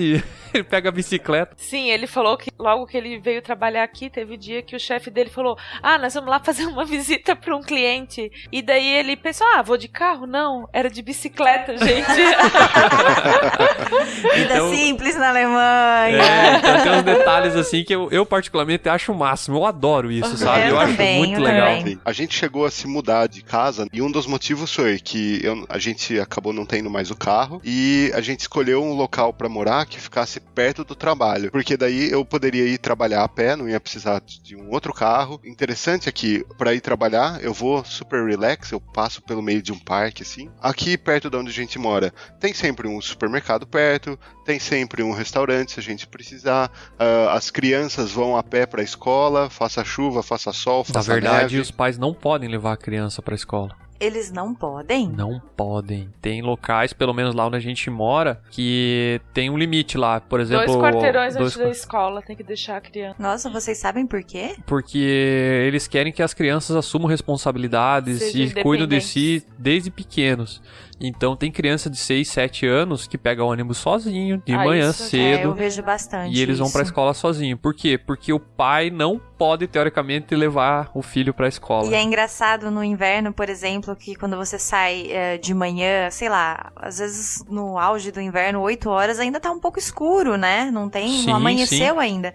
ele pega a bicicleta. Sim, ele falou que logo que ele veio trabalhar aqui, teve dia que o chefe dele falou: nós vamos lá fazer uma visita para um cliente. E daí ele pensou: vou de carro? Não, era de bicicleta, gente. Vida simples na Alemanha. Então tem uns detalhes assim que eu particularmente acho o máximo. Eu adoro isso, sabe? Eu acho muito legal. A gente chegou a se mudar de casa e um dos motivos foi que a gente acabou não tendo mais o carro e a gente escolheu um local pra morar que ficasse perto do trabalho, porque daí eu poderia ir trabalhar a pé, não ia precisar de um outro carro. Interessante é que pra ir trabalhar eu vou super relax, eu passo pelo meio de um parque assim. Aqui perto de onde a gente mora tem sempre um supermercado perto, tem sempre um restaurante se a gente precisar, as crianças vão a pé pra escola, faça chuva, faça sol, faça neve. Na verdade, os pais não podem levar a criança pra escola. Eles não podem? Não podem. Tem locais, pelo menos lá onde a gente mora, que tem um limite lá. Por exemplo... 2 quarteirões antes da escola tem que deixar a criança. Nossa, vocês sabem por quê? Porque eles querem que as crianças assumam responsabilidades e cuidem de si desde pequenos. Então tem criança de 6, 7 anos que pega o ônibus sozinho, de manhã cedo. Eu vejo bastante e eles vão pra escola sozinho. Por quê? Porque o pai não pode, teoricamente, levar o filho pra escola. E é engraçado no inverno, por exemplo, que quando você sai de manhã, sei lá, às vezes no auge do inverno, 8 horas, ainda tá um pouco escuro, né? Não amanheceu ainda.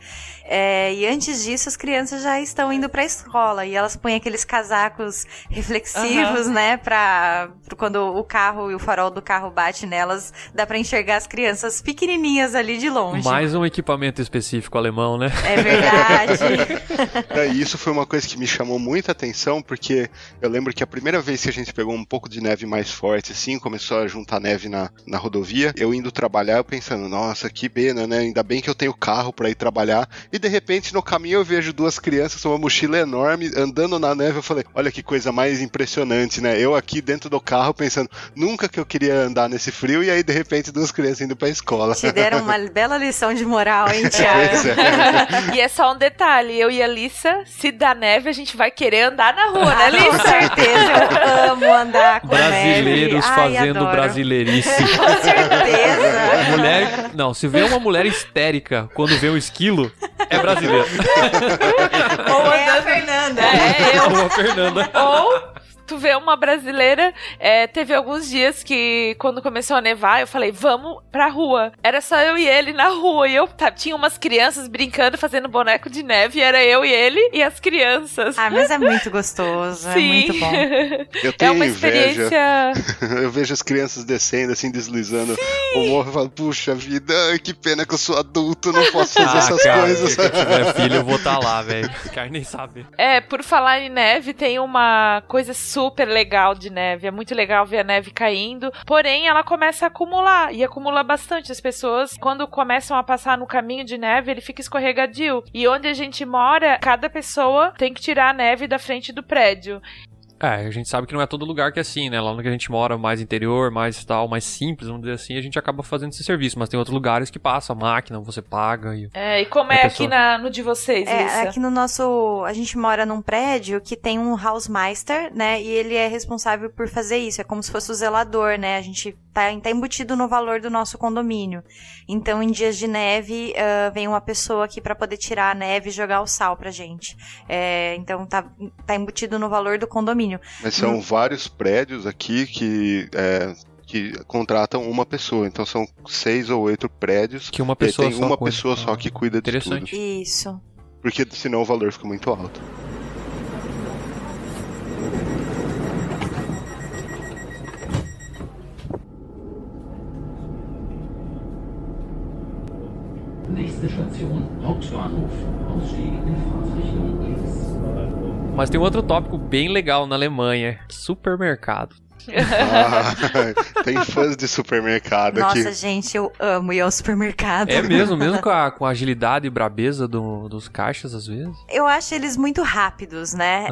E antes disso, as crianças já estão indo pra escola. E elas põem aqueles casacos reflexivos, né? Pra quando o carro e o farol do carro bate nelas, dá pra enxergar as crianças pequenininhas ali de longe. Mais um equipamento específico alemão, né? É verdade. E isso foi uma coisa que me chamou muita atenção, porque eu lembro que a primeira vez que a gente pegou um pouco de neve mais forte, assim, começou a juntar neve na rodovia, eu indo trabalhar, eu pensando, nossa, que pena, né? Ainda bem que eu tenho carro pra ir trabalhar. E de repente, no caminho, eu vejo 2 crianças com uma mochila enorme, andando na neve. Eu falei, olha que coisa mais impressionante, né? Eu aqui dentro do carro pensando, nunca que eu queria andar nesse frio, e aí de repente 2 crianças indo pra escola. Te deram uma bela lição de moral, hein, Thiago? E é só um detalhe, eu e a Lissa, se dá neve, a gente vai querer andar na rua, né, Lissa? Com certeza, eu amo andar com Brasileiros neve. fazendo brasileirice. Com certeza. Se vê uma mulher histérica quando vê um esquilo, é brasileira. Ou a Fernanda. Ou a Fernanda. Ou tu vê uma brasileira, teve alguns dias que quando começou a nevar, eu falei, vamos pra rua. Era só eu e ele na rua, e tinha umas crianças brincando, fazendo boneco de neve, e era eu e ele e as crianças. Mas é muito gostoso, Sim. É muito bom. Eu tenho uma inveja. experiência... Eu vejo as crianças descendo, assim, deslizando o morro e falo, puxa vida, que pena que eu sou adulto, não posso fazer essas coisas. Se eu tiver filho, eu vou estar lá, velho. Quero nem saber. Por falar em neve, tem uma coisa super legal de neve. É muito legal ver a neve caindo. Porém, ela começa a acumular. E acumula bastante. As pessoas, quando começam a passar no caminho de neve, ele fica escorregadio. E onde a gente mora, cada pessoa tem que tirar a neve da frente do prédio. A gente sabe que não é todo lugar que é assim, né? Lá onde a gente mora, mais interior, mais simples, vamos dizer assim, a gente acaba fazendo esse serviço. Mas tem outros lugares que passa a máquina, você paga. E como é aqui no de vocês, Lissa? Aqui no nosso... A gente mora num prédio que tem um Hausmeister, né? E ele é responsável por fazer isso. É como se fosse o zelador, né? A gente tá embutido no valor do nosso condomínio. Então, em dias de neve, vem uma pessoa aqui pra poder tirar a neve e jogar o sal pra gente. Então, tá embutido no valor do condomínio. Mas são vários prédios aqui que contratam uma pessoa. Então são 6 ou 8 prédios que uma pessoa tem uma pessoa só que cuida de tudo. Isso. Porque senão o valor fica muito alto. Nächste Station, Hauptbahnhof. Ausstieg in Fahrtrichtung links. Mas tem um outro tópico bem legal na Alemanha, supermercado. Tem fãs de supermercado aqui. Nossa, gente, eu amo ir ao supermercado. É mesmo com a agilidade e brabeza dos caixas, às vezes? Eu acho eles muito rápidos, né?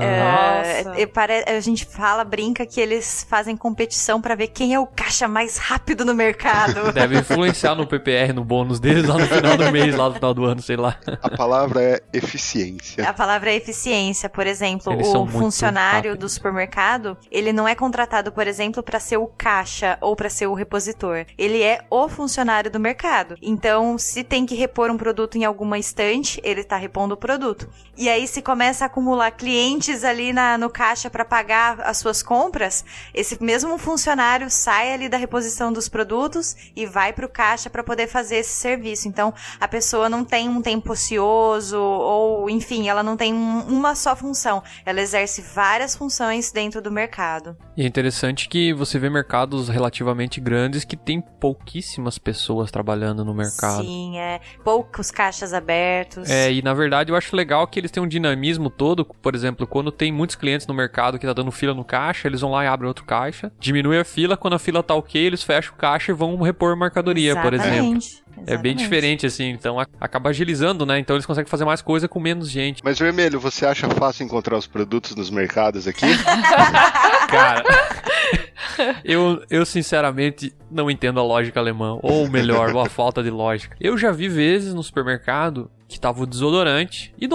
A gente brinca que eles fazem competição pra ver quem é o caixa mais rápido no mercado. Deve influenciar no PPR, no bônus deles, lá no final do mês, lá no final do ano, sei lá. A palavra é eficiência. A palavra é eficiência. Por exemplo, Eles o funcionário do supermercado, ele não é contratado, por exemplo, pra ser o caixa ou pra ser o repositor. Ele é o funcionário do mercado. Então, se tem que repor um produto em alguma estante, ele tá repondo o produto. E aí, se começa a acumular clientes ali no caixa pra pagar as suas compras, esse mesmo funcionário sai ali da reposição dos produtos e vai pro caixa pra poder fazer esse serviço. Então, a pessoa não tem um tempo ocioso ou, enfim, ela não tem uma só função. Ela exerce várias funções dentro do mercado. E é interessante que você vê mercados relativamente grandes que tem pouquíssimas pessoas trabalhando no mercado. Sim, poucos caixas abertos. E na verdade eu acho legal que eles têm um dinamismo todo. Por exemplo, quando tem muitos clientes no mercado que tá dando fila no caixa, eles vão lá e abrem outro caixa, diminui a fila, quando a fila tá ok, eles fecham o caixa e vão repor mercadoria, por exemplo. É bem diferente, assim, então acaba agilizando, né? Então eles conseguem fazer mais coisa com menos gente. Mas, Vermelho, você acha fácil encontrar os produtos nos mercados aqui? Cara, eu sinceramente não entendo a lógica alemã, ou melhor, a falta de lógica. Eu já vi vezes no supermercado que tava o desodorante e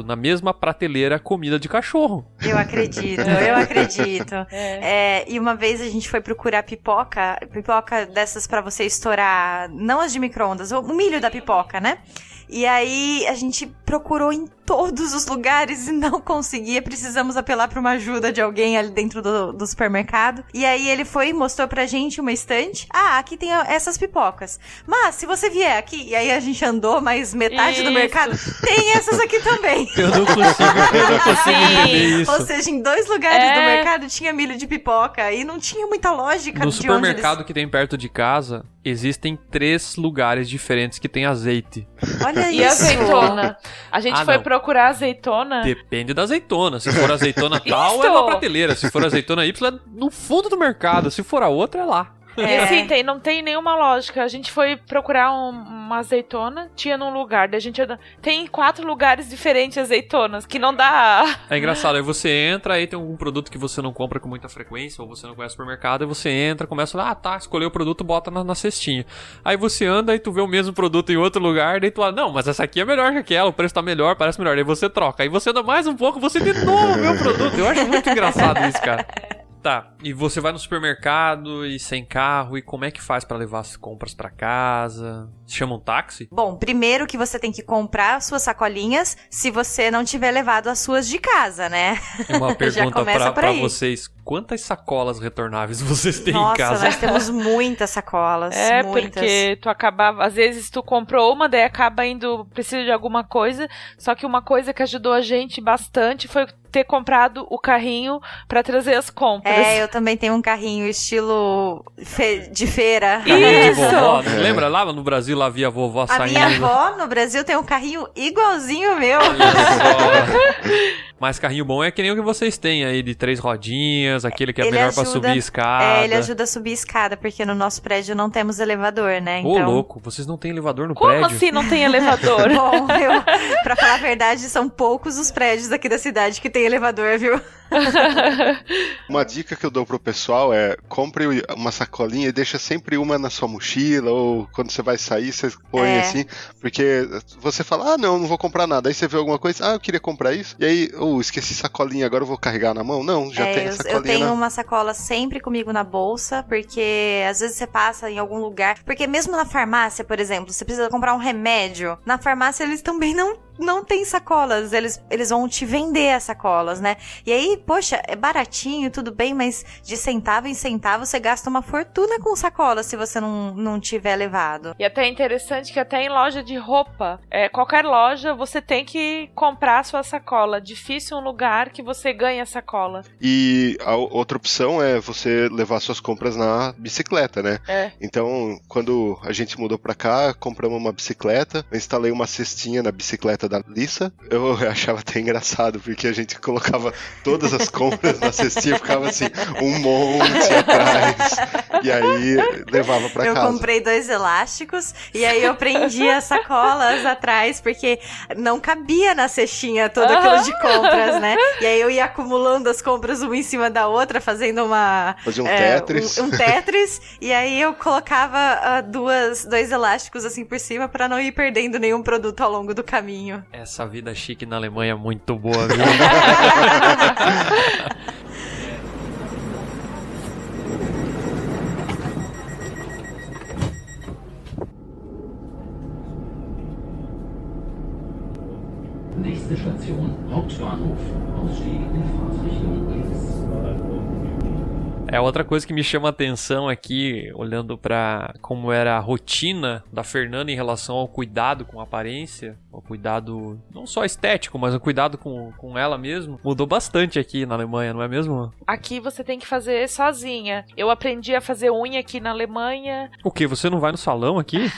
na mesma prateleira, comida de cachorro. Eu acredito. E uma vez a gente foi procurar pipoca dessas pra você estourar, não as de micro-ondas, o milho da pipoca, né? E aí a gente procurou em todos os lugares e não conseguia. Precisamos apelar pra uma ajuda de alguém ali dentro do supermercado. E aí ele foi e mostrou pra gente uma estante. Aqui tem essas pipocas. Mas se você vier aqui, e aí a gente andou mais metade do mercado, tem essas aqui também. Eu não consigo entender isso. Ou seja, em 2 lugares do mercado tinha milho de pipoca e não tinha muita lógica. No supermercado que tem perto de casa, existem 3 lugares diferentes que tem azeite. Olha isso. E azeitona? A gente foi procurar azeitona. Depende da azeitona. Se for azeitona tal, é na prateleira. Se for azeitona Y, é no fundo do mercado. Se for a outra, é lá. E assim, não tem nenhuma lógica. A gente foi procurar uma azeitona, tinha num lugar, daí a gente tem 4 lugares diferentes azeitonas, que não dá. É engraçado, aí você entra, aí tem algum produto que você não compra com muita frequência, ou você não conhece o supermercado, aí você entra, começa a escolher o produto, bota na cestinha. Aí você anda e tu vê o mesmo produto em outro lugar, daí tu fala, não, mas essa aqui é melhor que aquela, o preço tá melhor, parece melhor. Aí você troca, aí você anda mais um pouco, você de novo vê o produto. Eu acho muito engraçado isso, cara. Tá, e você vai no supermercado e sem carro, e como é que faz pra levar as compras pra casa? Chama um táxi? Bom, primeiro que você tem que comprar suas sacolinhas se você não tiver levado as suas de casa, né? Uma pergunta pra vocês. Quantas sacolas retornáveis vocês têm em casa? Nossa, nós temos muitas sacolas. Muitas. Porque tu acaba... Às vezes tu comprou uma, daí acaba precisa de alguma coisa, só que uma coisa que ajudou a gente bastante foi ter comprado o carrinho pra trazer as compras. Eu também tenho um carrinho estilo de feira. Carrinho de vovó, né? Lembra lá no Brasil, lá via a vovó saindo? A minha avó no Brasil tem um carrinho igualzinho ao meu. Mas carrinho bom é que nem o que vocês têm aí, de 3 rodinhas, aquele que é melhor pra subir a escada. Ele ajuda a subir a escada, porque no nosso prédio não temos elevador, né? Ô, louco, vocês não têm elevador no prédio? Como assim não tem elevador? Bom, pra falar a verdade, são poucos os prédios aqui da cidade que tem elevador, viu? Uma dica que eu dou pro pessoal é: compre uma sacolinha e deixa sempre uma na sua mochila, ou quando você vai sair, você põe assim, porque você fala, não vou comprar nada, aí você vê alguma coisa, eu queria comprar isso, e aí, esqueci sacolinha, agora eu vou carregar na mão. Não, já tem a sacolinha. Eu tenho uma sacola sempre comigo na bolsa, porque às vezes você passa em algum lugar, porque mesmo na farmácia, por exemplo, você precisa comprar um remédio, na farmácia eles também não tem sacolas, eles vão te vender as sacolas, né? E aí, poxa, é baratinho, tudo bem, mas de centavo em centavo você gasta uma fortuna com sacola se você não tiver levado. E até é interessante que até em loja de roupa, qualquer loja, você tem que comprar a sua sacola. Difícil um lugar que você ganha sacola. E a outra opção é você levar suas compras na bicicleta, né? Então, quando a gente mudou pra cá, compramos uma bicicleta, eu instalei uma cestinha na bicicleta da Lissa. Eu achava até engraçado, porque a gente colocava todas as compras na cestinha, ficava assim, um monte atrás, e aí levava pra casa. Eu comprei 2 elásticos, e aí eu prendia as sacolas atrás, porque não cabia na cestinha todo aquilo de compras, né? E aí eu ia acumulando as compras uma em cima da outra, fazendo Fazia um Tetris. Um Tetris, e aí eu colocava 2 elásticos assim por cima pra não ir perdendo nenhum produto ao longo do caminho. Essa vida chique na Alemanha é muito boa, viu? Nächste Station, Hauptbahnhof. Ausstieg in Fahrtrichtung links. É outra coisa que me chama a atenção aqui, olhando pra como era a rotina da Fernanda em relação ao cuidado com a aparência, o cuidado não só estético, mas o cuidado com ela mesmo, mudou bastante aqui na Alemanha, não é mesmo? Aqui você tem que fazer sozinha. Eu aprendi a fazer unha aqui na Alemanha. O quê? Você não vai no salão aqui?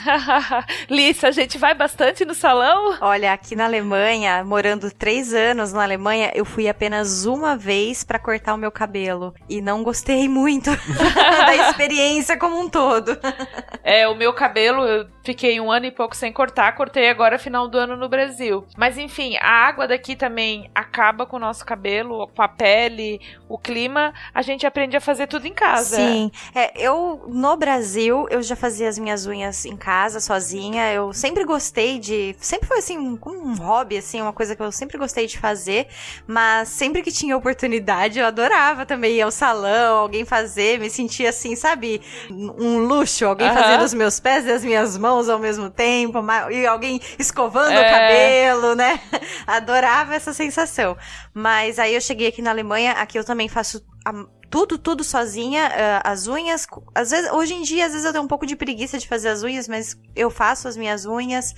Lissa, a gente vai bastante no salão? Olha, aqui na Alemanha, morando 3 anos na Alemanha, eu fui apenas uma vez pra cortar o meu cabelo. E não gostei muito da experiência como um todo. O meu cabelo, eu fiquei 1 ano e pouco sem cortar, cortei agora final do ano no Brasil. Mas enfim, a água daqui também acaba com o nosso cabelo, com a pele, o clima. A gente aprende a fazer tudo em casa. Sim, no Brasil, eu já fazia as minhas unhas em casa, sozinha. Eu sempre gostei sempre foi assim, um hobby, assim, uma coisa que eu sempre gostei de fazer. Mas sempre que tinha oportunidade, eu adorava também ir ao salão, alguém fazer, me sentia assim, sabe, um luxo, alguém fazendo os meus pés e as minhas mãos ao mesmo tempo, e alguém escovando o cabelo, né? Adorava essa sensação. Mas aí eu cheguei aqui na Alemanha, aqui eu também faço tudo sozinha, as unhas, às vezes, hoje em dia, às vezes eu tenho um pouco de preguiça de fazer as unhas, mas eu faço as minhas unhas,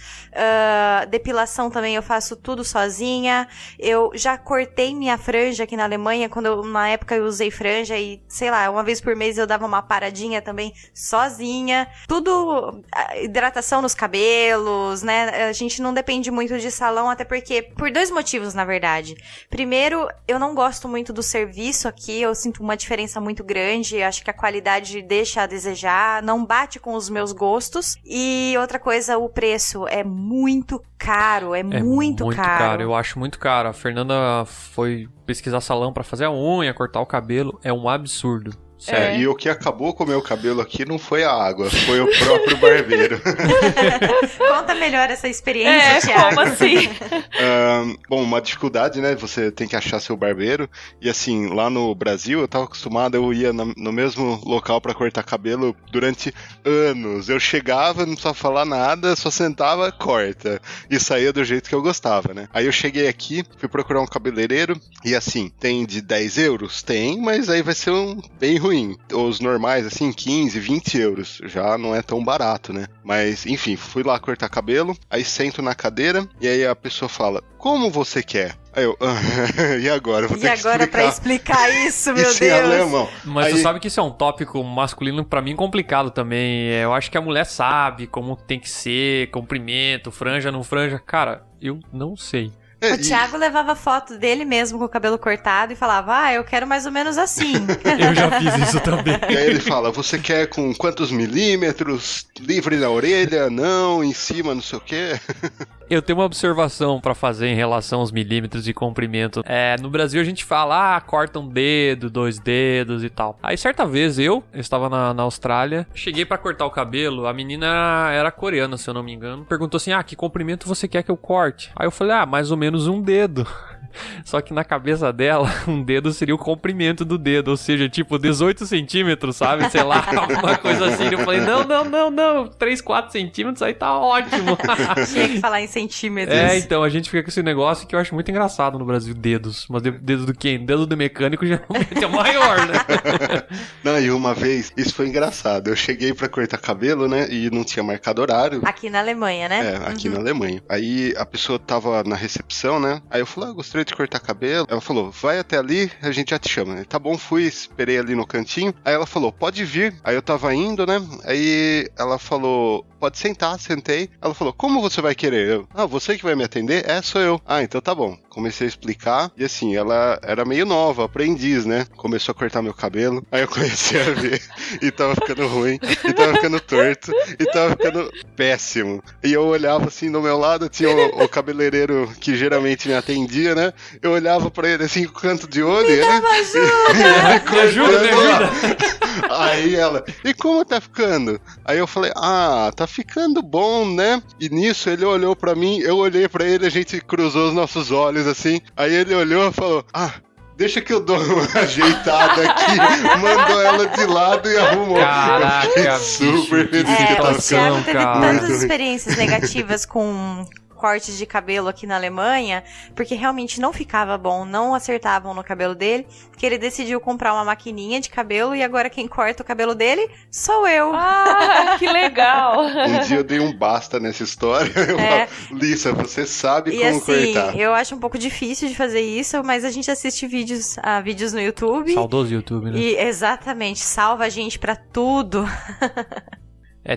depilação também eu faço tudo sozinha, eu já cortei minha franja aqui na Alemanha, na época eu usei franja e, sei lá, uma vez por mês eu dava uma paradinha também sozinha, tudo, hidratação nos cabelos, né, a gente não depende muito de salão, até porque, por 2 motivos, na verdade. Primeiro, eu não gosto muito do serviço aqui, eu sinto uma diferença muito grande, acho que a qualidade deixa a desejar, não bate com os meus gostos, e outra coisa, o preço é muito caro, é muito caro. Eu acho muito caro. A Fernanda foi pesquisar salão pra fazer a unha, cortar o cabelo, é um absurdo. Sério. E o que acabou com o meu cabelo aqui não foi a água, foi o próprio barbeiro. Conta melhor essa experiência, Thiago. Como assim? Bom, uma dificuldade, né? Você tem que achar seu barbeiro. E assim, lá no Brasil, eu tava acostumado, eu ia no mesmo local pra cortar cabelo durante anos. Eu chegava, não precisava falar nada, só sentava, corta. E saía do jeito que eu gostava, né? Aí eu cheguei aqui, fui procurar um cabeleireiro, e assim, tem de 10 euros? Tem, mas aí vai ser bem ruim. Os normais, assim, 15, 20 euros. Já não é tão barato, né? Mas, enfim, fui lá cortar cabelo, aí sento na cadeira, e aí a pessoa fala, como você quer? Aí eu, e agora? Vou ter que explicar. Pra explicar isso, meu Deus? Deus. Em alemão. Mas você sabe que isso é um tópico masculino, pra mim, complicado também. Eu acho que a mulher sabe como tem que ser, comprimento, franja, não franja. Cara, eu não sei. O Thiago levava foto dele mesmo com o cabelo cortado e falava, eu quero mais ou menos assim. Eu já fiz isso também. E aí ele fala, você quer com quantos milímetros? Livre na orelha? Não, em cima, não sei o quê. Eu tenho uma observação pra fazer em relação aos milímetros de comprimento. No Brasil a gente fala, corta um dedo, 2 dedos e tal. Aí certa vez eu estava na Austrália, cheguei pra cortar o cabelo, a menina era coreana, se eu não me engano, perguntou assim, que comprimento você quer que eu corte? Aí eu falei, mais ou menos 1 dedo. Só que na cabeça dela, 1 dedo seria o comprimento do dedo, ou seja, tipo 18 centímetros, sabe? Sei lá, alguma coisa assim. Eu falei, não, 3, 4 centímetros aí tá ótimo. Tinha que falar em centímetros. Então a gente fica com esse negócio que eu acho muito engraçado no Brasil, dedos. Mas dedo do quem? Dedo do mecânico geralmente é maior, né? Não, e uma vez, isso foi engraçado, eu cheguei pra cortar cabelo, né, e não tinha marcado horário. Aqui na Alemanha, né? Aqui na Alemanha. Aí a pessoa tava na recepção, né, aí eu falei, gostaria de cortar cabelo. Ela falou, vai até ali, a gente já te chama. Tá bom, fui, esperei ali no cantinho. Aí ela falou, pode vir. Aí eu tava indo, né, aí ela falou, pode sentar, sentei. Ela falou, como você vai querer? Eu, você que vai me atender? Sou eu. Então tá bom. Comecei a explicar, e assim, ela era meio nova, aprendiz, né? Começou a cortar meu cabelo, aí eu comecei a ver, e tava ficando ruim, e tava ficando torto, e tava ficando péssimo. E eu olhava assim, do meu lado tinha o cabeleireiro que geralmente me atendia, né? Eu olhava pra ele assim, com o canto de olho, e ele... Me ajuda. Aí ela, e como tá ficando? Aí eu falei, tá ficando bom, né? E nisso ele olhou pra mim, eu olhei pra ele, a gente cruzou os nossos olhos assim. Aí ele olhou e falou, deixa que eu dou uma ajeitada aqui. Mandou ela de lado e arrumou. Caraca, super feliz que o tava Thiago ficando. teve tantas experiências negativas com cortes de cabelo aqui na Alemanha, porque realmente não ficava bom, não acertavam no cabelo dele, que ele decidiu comprar uma maquininha de cabelo e agora quem corta o cabelo dele sou eu. Que legal! Um dia eu dei um basta nessa história. Eu falo, Lissa, você sabe E como assim, cortar. eu acho um pouco difícil de fazer isso, mas a gente assiste vídeos no YouTube. Saudoso YouTube, né? E exatamente, salva a gente pra tudo.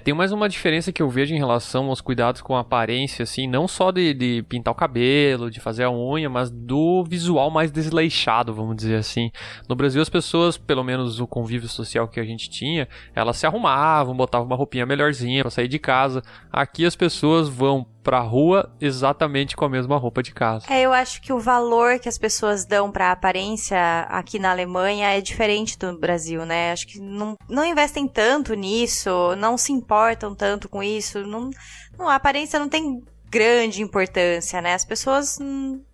Tem mais uma diferença que eu vejo em relação aos cuidados com a aparência, assim, não só de pintar o cabelo, de fazer a unha, mas do visual mais desleixado, vamos dizer assim. No Brasil, as pessoas, pelo menos o convívio social que a gente tinha, elas se arrumavam, botavam uma roupinha melhorzinha pra sair de casa. Aqui as pessoas vão pra rua exatamente com a mesma roupa de casa. Eu acho que o valor que as pessoas dão pra aparência aqui na Alemanha é diferente do Brasil, né? Acho que não investem tanto nisso, não se importam tanto com isso. A aparência não tem grande importância, né? As pessoas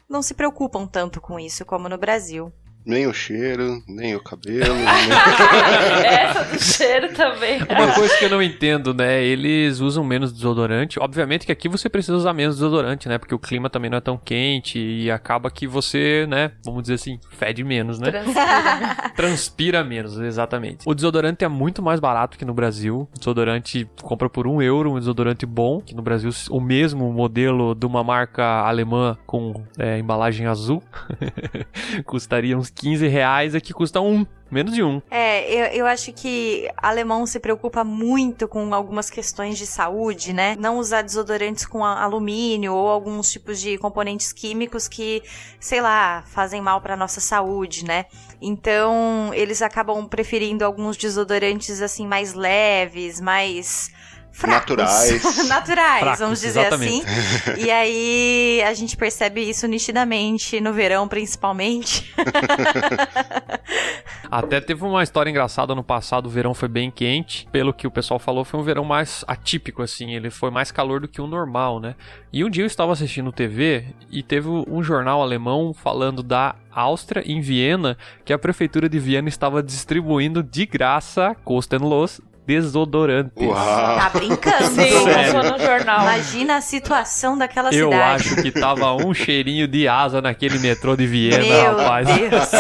não se preocupam tanto com isso como no Brasil. Nem o cheiro, nem o cabelo. Essa do cheiro também. Uma coisa que eu não entendo, né? Eles usam menos desodorante. Obviamente que aqui você precisa usar menos desodorante, né? Porque o clima também não é tão quente e acaba que você, né? Vamos dizer assim, fede menos, né? Transpira menos, exatamente. O desodorante é muito mais barato que no Brasil. O desodorante compra por €1, um desodorante bom. Que no Brasil, o mesmo modelo de uma marca alemã com embalagem azul custaria uns R$15, aqui custa menos de um. Eu acho que alemão se preocupa muito com algumas questões de saúde, né? Não usar desodorantes com alumínio ou alguns tipos de componentes químicos que, sei lá, fazem mal para nossa saúde, né? Então, eles acabam preferindo alguns desodorantes, assim, mais leves, mais... fracos. Naturais, fracos, vamos dizer exatamente. assim. E aí a gente percebe isso nitidamente no verão, principalmente. Até teve uma história engraçada no passado, o verão foi bem quente. Pelo que o pessoal falou, foi um verão mais atípico, assim. Ele foi mais calor do que o normal, né? E um dia eu estava assistindo TV e teve um jornal alemão falando da Áustria, em Viena, que a prefeitura de Viena estava distribuindo de graça, kostenlos, desodorantes. Uau. Tá brincando. Sim, passou no jornal. Imagina a situação daquela Eu cidade. acho que tava um cheirinho de asa naquele metrô de Viena, Meu rapaz. Deus.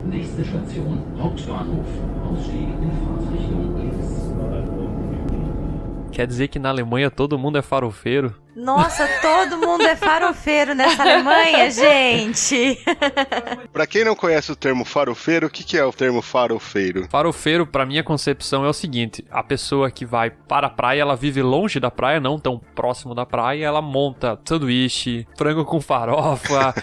Nächste Station, Hauptbahnhof. Ausstieg in Fahrtrichtung links. Quer dizer que na Alemanha todo mundo é farofeiro? Nossa, todo mundo é farofeiro nessa Alemanha, gente. Pra quem não conhece o termo farofeiro, o que é o termo farofeiro? Farofeiro, pra minha concepção, é o seguinte: a pessoa que vai para a praia, ela vive longe da praia, não tão próximo da praia, ela monta sanduíche, frango com farofa,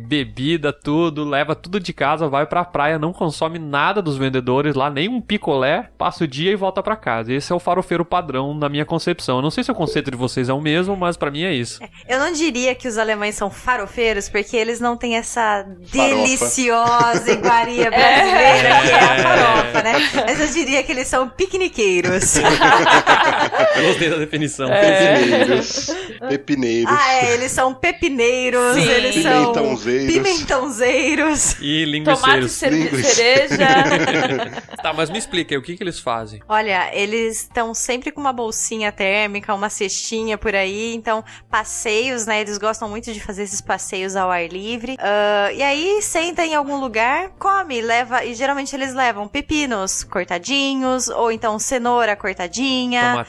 bebida, tudo, leva tudo de casa, vai pra praia, não consome nada dos vendedores lá, nem um picolé, passa o dia e volta pra casa. Esse é o farofeiro padrão na minha concepção. Eu não sei se o conceito de vocês é o mesmo, mas pra mim é isso. Eu não diria que os alemães são farofeiros, porque eles não têm essa deliciosa iguaria brasileira que é a farofa, né? Mas eu diria que eles são piqueniqueiros. Eu gostei da definição. Pepineiros. Eles são pepineiros, Sim. eles são Pimentãozeiros. pimentãozeiros. E Tomate, linguiceiros. cereja. Tá, mas me explica aí, o que eles fazem? Olha, eles estão sempre com uma bolsinha térmica, uma cestinha por aí, aqui, então passeios, né? Eles gostam muito de fazer esses passeios ao ar livre. E aí senta em algum lugar, come, leva, e geralmente eles levam pepinos cortadinhos, ou então cenoura cortadinha,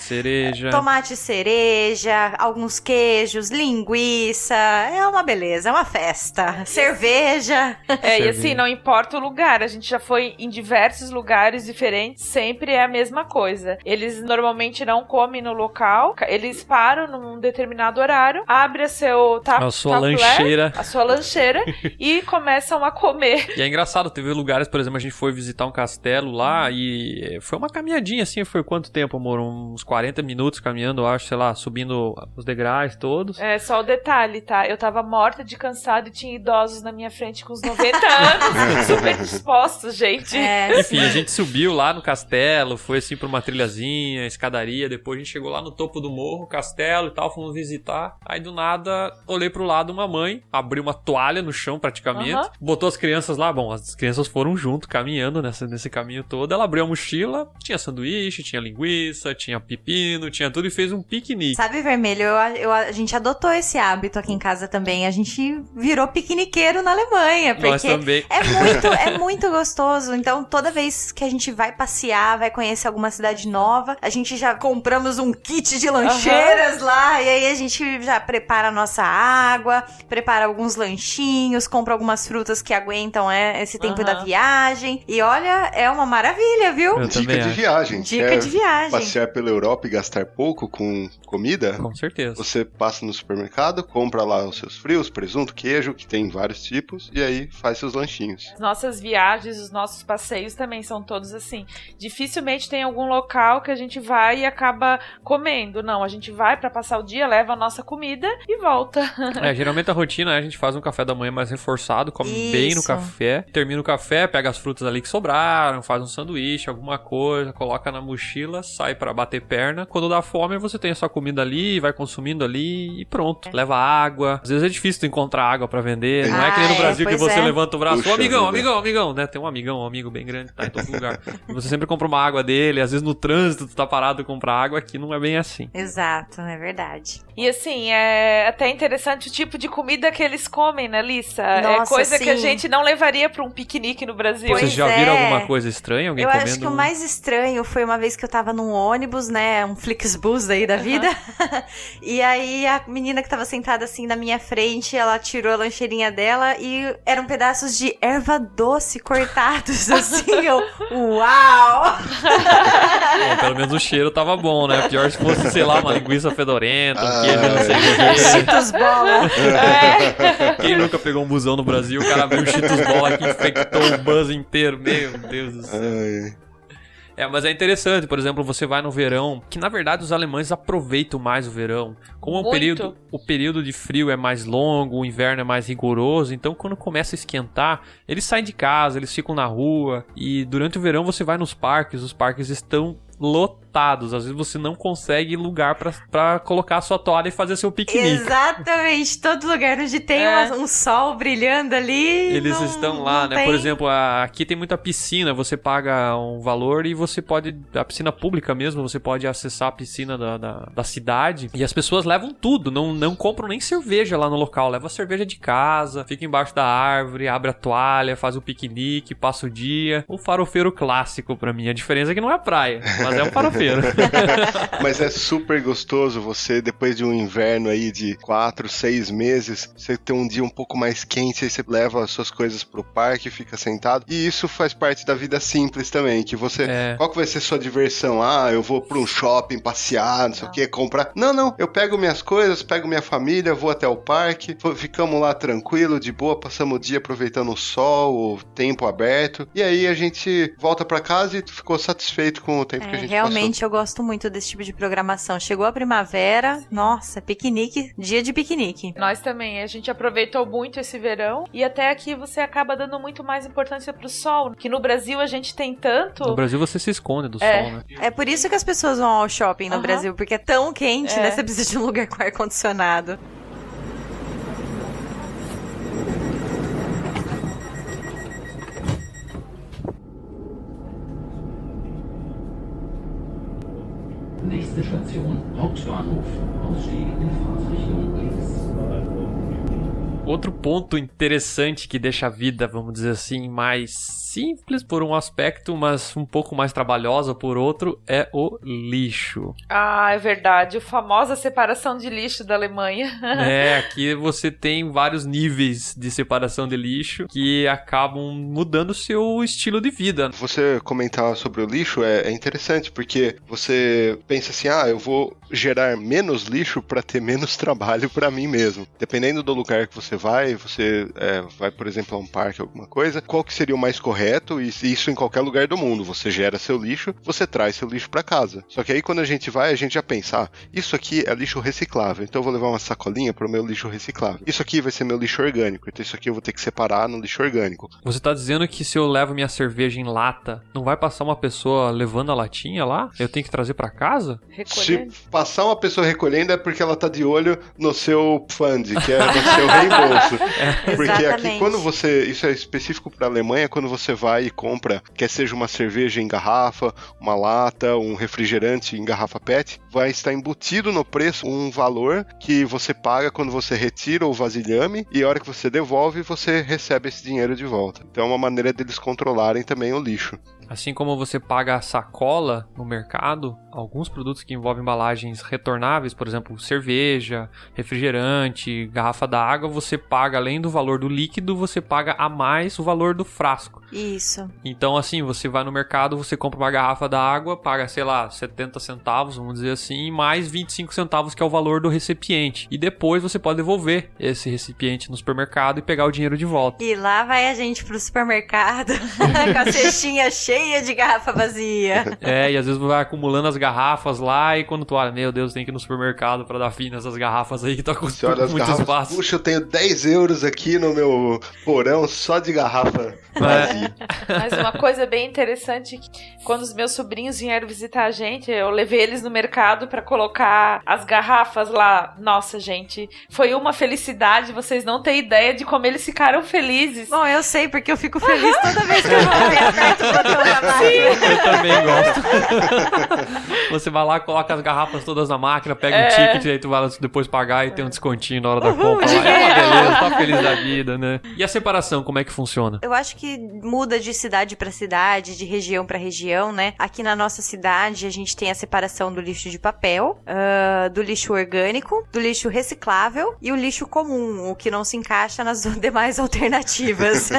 tomate cereja, alguns queijos, linguiça, é uma beleza, é uma festa, cerveja. E assim, não importa o lugar, a gente já foi em diversos lugares diferentes, sempre é a mesma coisa. Eles normalmente não comem no local, eles param num determinado horário, abre a sua lancheira e começam a comer. E é engraçado, teve lugares, por exemplo, a gente foi visitar um castelo lá e foi uma caminhadinha assim, foi quanto tempo, amor? Uns 40 minutos caminhando, eu acho, sei lá, subindo os degraus todos. Só o detalhe, tá? Eu tava morta de cansado e tinha idosos na minha frente com uns 90 anos, super dispostos, gente. Enfim, a gente subiu lá no castelo, foi assim pra uma trilhazinha, escadaria, depois a gente chegou lá no topo do morro, castelo e tal, fomos visitar. Aí do nada, olhei pro lado, uma mãe abriu uma toalha no chão praticamente, botou as crianças lá, bom, as crianças foram junto, caminhando nesse caminho todo, ela abriu a mochila, tinha sanduíche, tinha linguiça, tinha pepino, tinha tudo e fez um piquenique. Sabe, Vermelho, a gente adotou esse hábito aqui em casa também, a gente virou piqueniqueiro na Alemanha, porque nós também. É muito gostoso, então toda vez que a gente vai passear, vai conhecer alguma cidade nova, a gente já compramos um kit de lancheiras lá, e aí a gente já prepara a nossa água, prepara alguns lanchinhos, compra algumas frutas que aguentam esse tempo da viagem, e olha, é uma maravilha, viu? Dica de viagem. Dica de viagem. Passear pela Europa e gastar pouco com comida? Com certeza. Você passa no supermercado, compra lá os seus frios, presunto, queijo, que tem vários tipos, e aí faz seus lanchinhos. Nossas viagens, os nossos passeios também são todos assim. Dificilmente tem algum local que a gente vai e acaba comendo. Não, a gente vai pra passar o dia, leva a nossa comida e volta. Geralmente a rotina a gente faz um café da manhã mais reforçado, come bem no café, termina o café, pega as frutas ali que sobraram, faz um sanduíche, alguma coisa, coloca na mochila, sai pra bater perna. Quando dá fome, você tem a sua comida ali, vai consumindo ali e pronto. Leva água. Às vezes é difícil tu encontrar água pra vender. Não é que nem no Brasil que você levanta o braço. Ô, amigão, né? Tem um amigo bem grande, tá em todo lugar. E você sempre compra uma água dele, às vezes no trânsito tu tá parado e compra água, aqui não é bem assim. Exato, é verdade. E assim, é até interessante o tipo de comida que eles comem, né, Lissa? Nossa, é coisa sim. que a gente não levaria pra um piquenique no Brasil. Vocês já viram alguma coisa estranha? Alguém comendo? Eu acho que o mais estranho foi uma vez que eu tava num ônibus, né, um Flixbus aí da vida, e aí a menina que tava sentada assim na minha frente, ela tirou a lancheirinha dela e eram pedaços de erva doce cortados, assim, uau! Bom, pelo menos o cheiro tava bom, né? Pior se fosse, sei lá, uma linguiça fedorenta, um queijo, não sei o que. Cheetos Bola. Quem nunca pegou um busão no Brasil, o cara abriu o Cheetos Bola que infectou o bus inteiro. Meu Deus do céu. Mas é interessante, por exemplo, você vai no verão, que na verdade os alemães aproveitam mais o verão. Como o período de frio é mais longo, o inverno é mais rigoroso, então quando começa a esquentar, eles saem de casa, eles ficam na rua, e durante o verão você vai nos parques, os parques estão lotados, às vezes você não consegue lugar pra colocar a sua toalha e fazer seu piquenique. Exatamente, todo lugar onde tem um sol brilhando ali, eles estão lá, né? Tem. Por exemplo, aqui tem muita piscina, você paga um valor e você pode, a piscina pública mesmo, você pode acessar a piscina da cidade, e as pessoas levam tudo, não compram nem cerveja lá no local, leva a cerveja de casa, fica embaixo da árvore, abre a toalha, faz o piquenique, passa o dia. O farofeiro clássico pra mim, a diferença é que não é praia, mas é um farofeiro. Mas é super gostoso você, depois de um inverno aí de 4, 6 meses, você ter um dia um pouco mais quente, aí você leva as suas coisas pro parque, fica sentado. E isso faz parte da vida simples também, que você... Qual que vai ser sua diversão? Eu vou pra um shopping, passear, não sei o que, comprar... Não, eu pego minhas coisas, pego minha família, vou até o parque, ficamos lá tranquilo, de boa, passamos o dia aproveitando o sol, o tempo aberto, e aí a gente volta pra casa e ficou satisfeito com o tempo que a gente realmente passou. Eu gosto muito desse tipo de programação. Chegou a primavera, nossa, piquenique, dia de piquenique. Nós também, a gente aproveitou muito esse verão e até aqui você acaba dando muito mais importância pro sol, que no Brasil a gente tem tanto... No Brasil você se esconde do sol, né? É por isso que as pessoas vão ao shopping no Brasil, porque é tão quente, né? Você precisa de um lugar com ar-condicionado. Nächste Station, Hauptbahnhof. Ausstieg in Fahrt. Outro ponto interessante que deixa a vida, vamos dizer assim, mais simples por um aspecto, mas um pouco mais trabalhosa por outro, é o lixo. Ah, é verdade. A famosa separação de lixo da Alemanha. Aqui você tem vários níveis de separação de lixo que acabam mudando o seu estilo de vida. Você comentar sobre o lixo é interessante, porque você pensa assim, eu vou gerar menos lixo para ter menos trabalho para mim mesmo. Dependendo do lugar que você vai, vai, por exemplo, a um parque, alguma coisa, qual que seria o mais correto? E isso em qualquer lugar do mundo. Você gera seu lixo, você traz seu lixo para casa. Só que aí quando a gente vai, a gente já pensa, isso aqui é lixo reciclável, então eu vou levar uma sacolinha para o meu lixo reciclável. Isso aqui vai ser meu lixo orgânico, então isso aqui eu vou ter que separar no lixo orgânico. Você tá dizendo que se eu levo minha cerveja em lata, não vai passar uma pessoa levando a latinha lá? Eu tenho que trazer para casa? Recolhendo. Se passar uma pessoa recolhendo é porque ela tá de olho no seu fund, que é no seu reembolso. Porque aqui quando isso é específico para a Alemanha, quando você vai e compra, quer seja uma cerveja em garrafa, uma lata, um refrigerante em garrafa PET, vai estar embutido no preço um valor que você paga quando você retira o vasilhame, e a hora que você devolve, você recebe esse dinheiro de volta. Então é uma maneira deles controlarem também o lixo. Assim como você paga a sacola no mercado, alguns produtos que envolvem embalagens retornáveis, por exemplo, cerveja, refrigerante, garrafa d'água, você paga, além do valor do líquido, você paga a mais o valor do frasco. Isso. Então, assim, você vai no mercado, você compra uma garrafa d'água, paga, 70 centavos, vamos dizer assim, mais 25 centavos, que é o valor do recipiente. E depois você pode devolver esse recipiente no supermercado e pegar o dinheiro de volta. E lá vai a gente pro supermercado com a cestinha cheia de garrafa vazia. E às vezes vai acumulando as garrafas lá, e quando tu olha, meu Deus, tem que ir no supermercado pra dar fim nessas garrafas aí que tá com muito espaço. Puxa, eu tenho 10 euros aqui no meu porão só de garrafa vazia. Mas uma coisa bem interessante, quando os meus sobrinhos vieram visitar a gente, eu levei eles no mercado pra colocar as garrafas lá. Nossa, gente, foi uma felicidade, vocês não têm ideia de como eles ficaram felizes. Bom, eu sei, porque eu fico feliz toda vez que eu vou ver perto do botão da máquina. Eu também gosto. Você vai lá, coloca as garrafas todas na máquina, pega um ticket, aí tu vai depois pagar e tem um descontinho na hora da compra lá. É uma beleza, tá feliz da vida, né? E a separação, como é que funciona? Eu acho que muda de cidade pra cidade, de região pra região, né? Aqui na nossa cidade, a gente tem a separação do lixo de papel, do lixo orgânico, do lixo reciclável e o lixo comum, o que não se encaixa nas demais alternativas.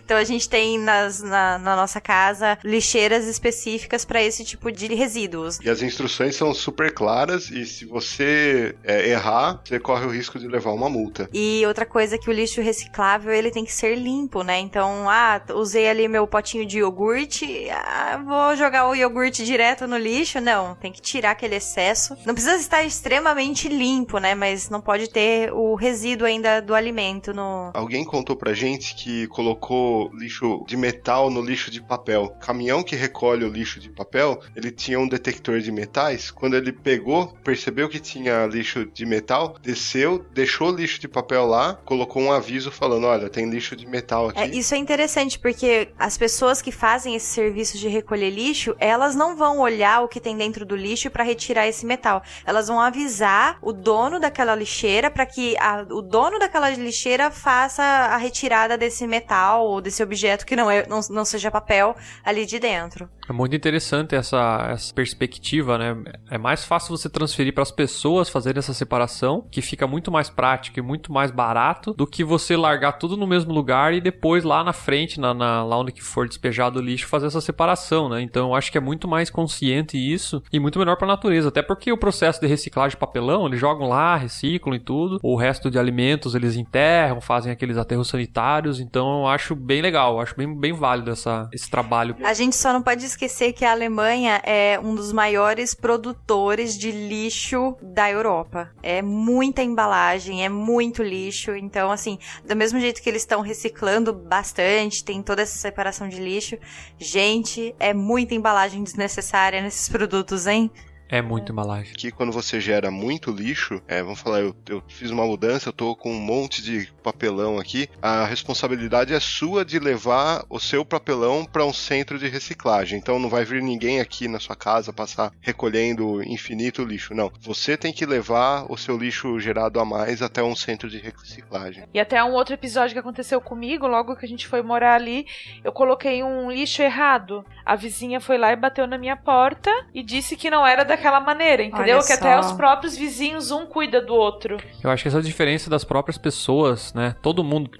Então a gente tem na nossa casa lixeiras específicas para esse tipo de resíduos. E as instruções são super claras, e se você errar, você corre o risco de levar uma multa. E outra coisa é que o lixo reciclável, ele tem que ser limpo, né? Então, usei ali meu potinho de iogurte, vou jogar o iogurte direto no lixo? Não, tem que tirar aquele excesso. Não precisa estar extremamente limpo, né? Mas não pode ter o resíduo ainda do alimento no... Alguém contou pra gente que colocou lixo de metal no lixo de papel. O caminhão que recolhe o lixo de papel, ele tinha um detector de metais. Quando ele pegou, percebeu que tinha lixo de metal, desceu, deixou o lixo de papel lá, colocou um aviso falando, olha, tem lixo de metal aqui. Isso é interessante, porque as pessoas que fazem esse serviço de recolher lixo, elas não vão olhar o que tem dentro do lixo para retirar esse metal. Elas vão avisar o dono daquela lixeira para que o dono daquela lixeira faça a retirada desse metal ou desse objeto que não seja papel ali de dentro. É muito interessante essa perspectiva, né? É mais fácil você transferir para as pessoas fazerem essa separação, que fica muito mais prático e muito mais barato, do que você largar tudo no mesmo lugar e depois lá na frente, lá onde que for despejado o lixo, fazer essa separação, né? Então eu acho que é muito mais consciente isso e muito melhor para a natureza, até porque o processo de reciclagem de papelão, eles jogam lá, reciclam e tudo, o resto de alimentos eles enterram, fazem aqueles aterros sanitários, então eu acho bem legal, eu acho bem válido esse trabalho. A gente só não pode esquecer que a Alemanha é um dos maiores produtores de lixo da Europa. É muita embalagem, é muito lixo, então assim, do mesmo jeito que eles estão reciclando bastante, tem toda essa separação de lixo, gente, é muita embalagem desnecessária nesses produtos, hein? É muita embalagem. Que quando você gera muito lixo, vamos falar, eu fiz uma mudança, eu tô com um monte de papelão aqui, a responsabilidade é sua de levar o seu papelão para um centro de reciclagem. Então não vai vir ninguém aqui na sua casa passar recolhendo infinito lixo, não. Você tem que levar o seu lixo gerado a mais até um centro de reciclagem. E até um outro episódio que aconteceu comigo, logo que a gente foi morar ali, eu coloquei um lixo errado. A vizinha foi lá e bateu na minha porta e disse que não era daquela maneira, entendeu? Que até os próprios vizinhos, um cuida do outro. Eu acho que essa diferença das próprias pessoas, né? Todo mundo,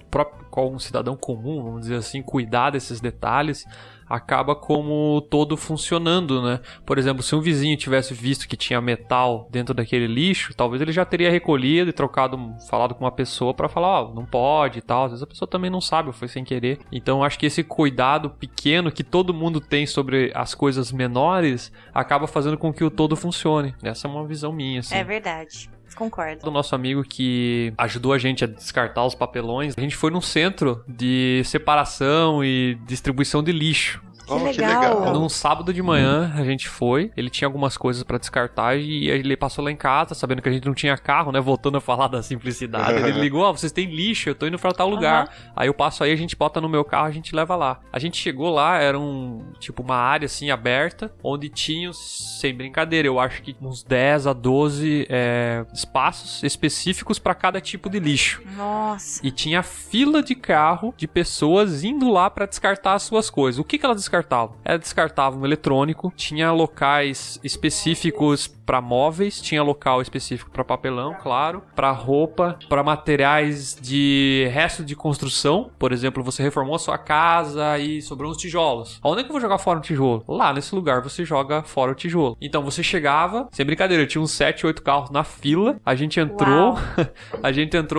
qual um cidadão comum, vamos dizer assim, cuidar desses detalhes, acaba como todo funcionando, né? Por exemplo, se um vizinho tivesse visto que tinha metal dentro daquele lixo, talvez ele já teria recolhido e falado com uma pessoa pra falar, não pode e tal. Às vezes a pessoa também não sabe, foi sem querer. Então acho que esse cuidado pequeno que todo mundo tem sobre as coisas menores acaba fazendo com que o todo funcione. Essa é uma visão minha, assim. É verdade. Concordo. Do nosso amigo que ajudou a gente a descartar os papelões, a gente foi num centro de separação e distribuição de lixo. Que legal. Num sábado de manhã a gente foi, ele tinha algumas coisas pra descartar e ele passou lá em casa, sabendo que a gente não tinha carro, né, voltando a falar da simplicidade. Ele ligou, vocês têm lixo, eu tô indo pra tal lugar. Aí eu passo aí, a gente bota no meu carro, a gente leva lá. A gente chegou lá, era uma área assim aberta, onde tinha, sem brincadeira, eu acho que uns 10 a 12 espaços específicos pra cada tipo de lixo. Nossa. E tinha fila de carro de pessoas indo lá pra descartar as suas coisas. O que elas descartavam? Elas descartavam eletrônico, tinha locais específicos para móveis, tinha local específico para papelão, claro, para roupa, para materiais de resto de construção. Por exemplo, você reformou a sua casa e sobrou uns tijolos. Onde é que eu vou jogar fora um tijolo? Lá nesse lugar você joga fora o tijolo. Então você chegava, sem brincadeira, tinha uns 7, 8 carros na fila, a gente entrou,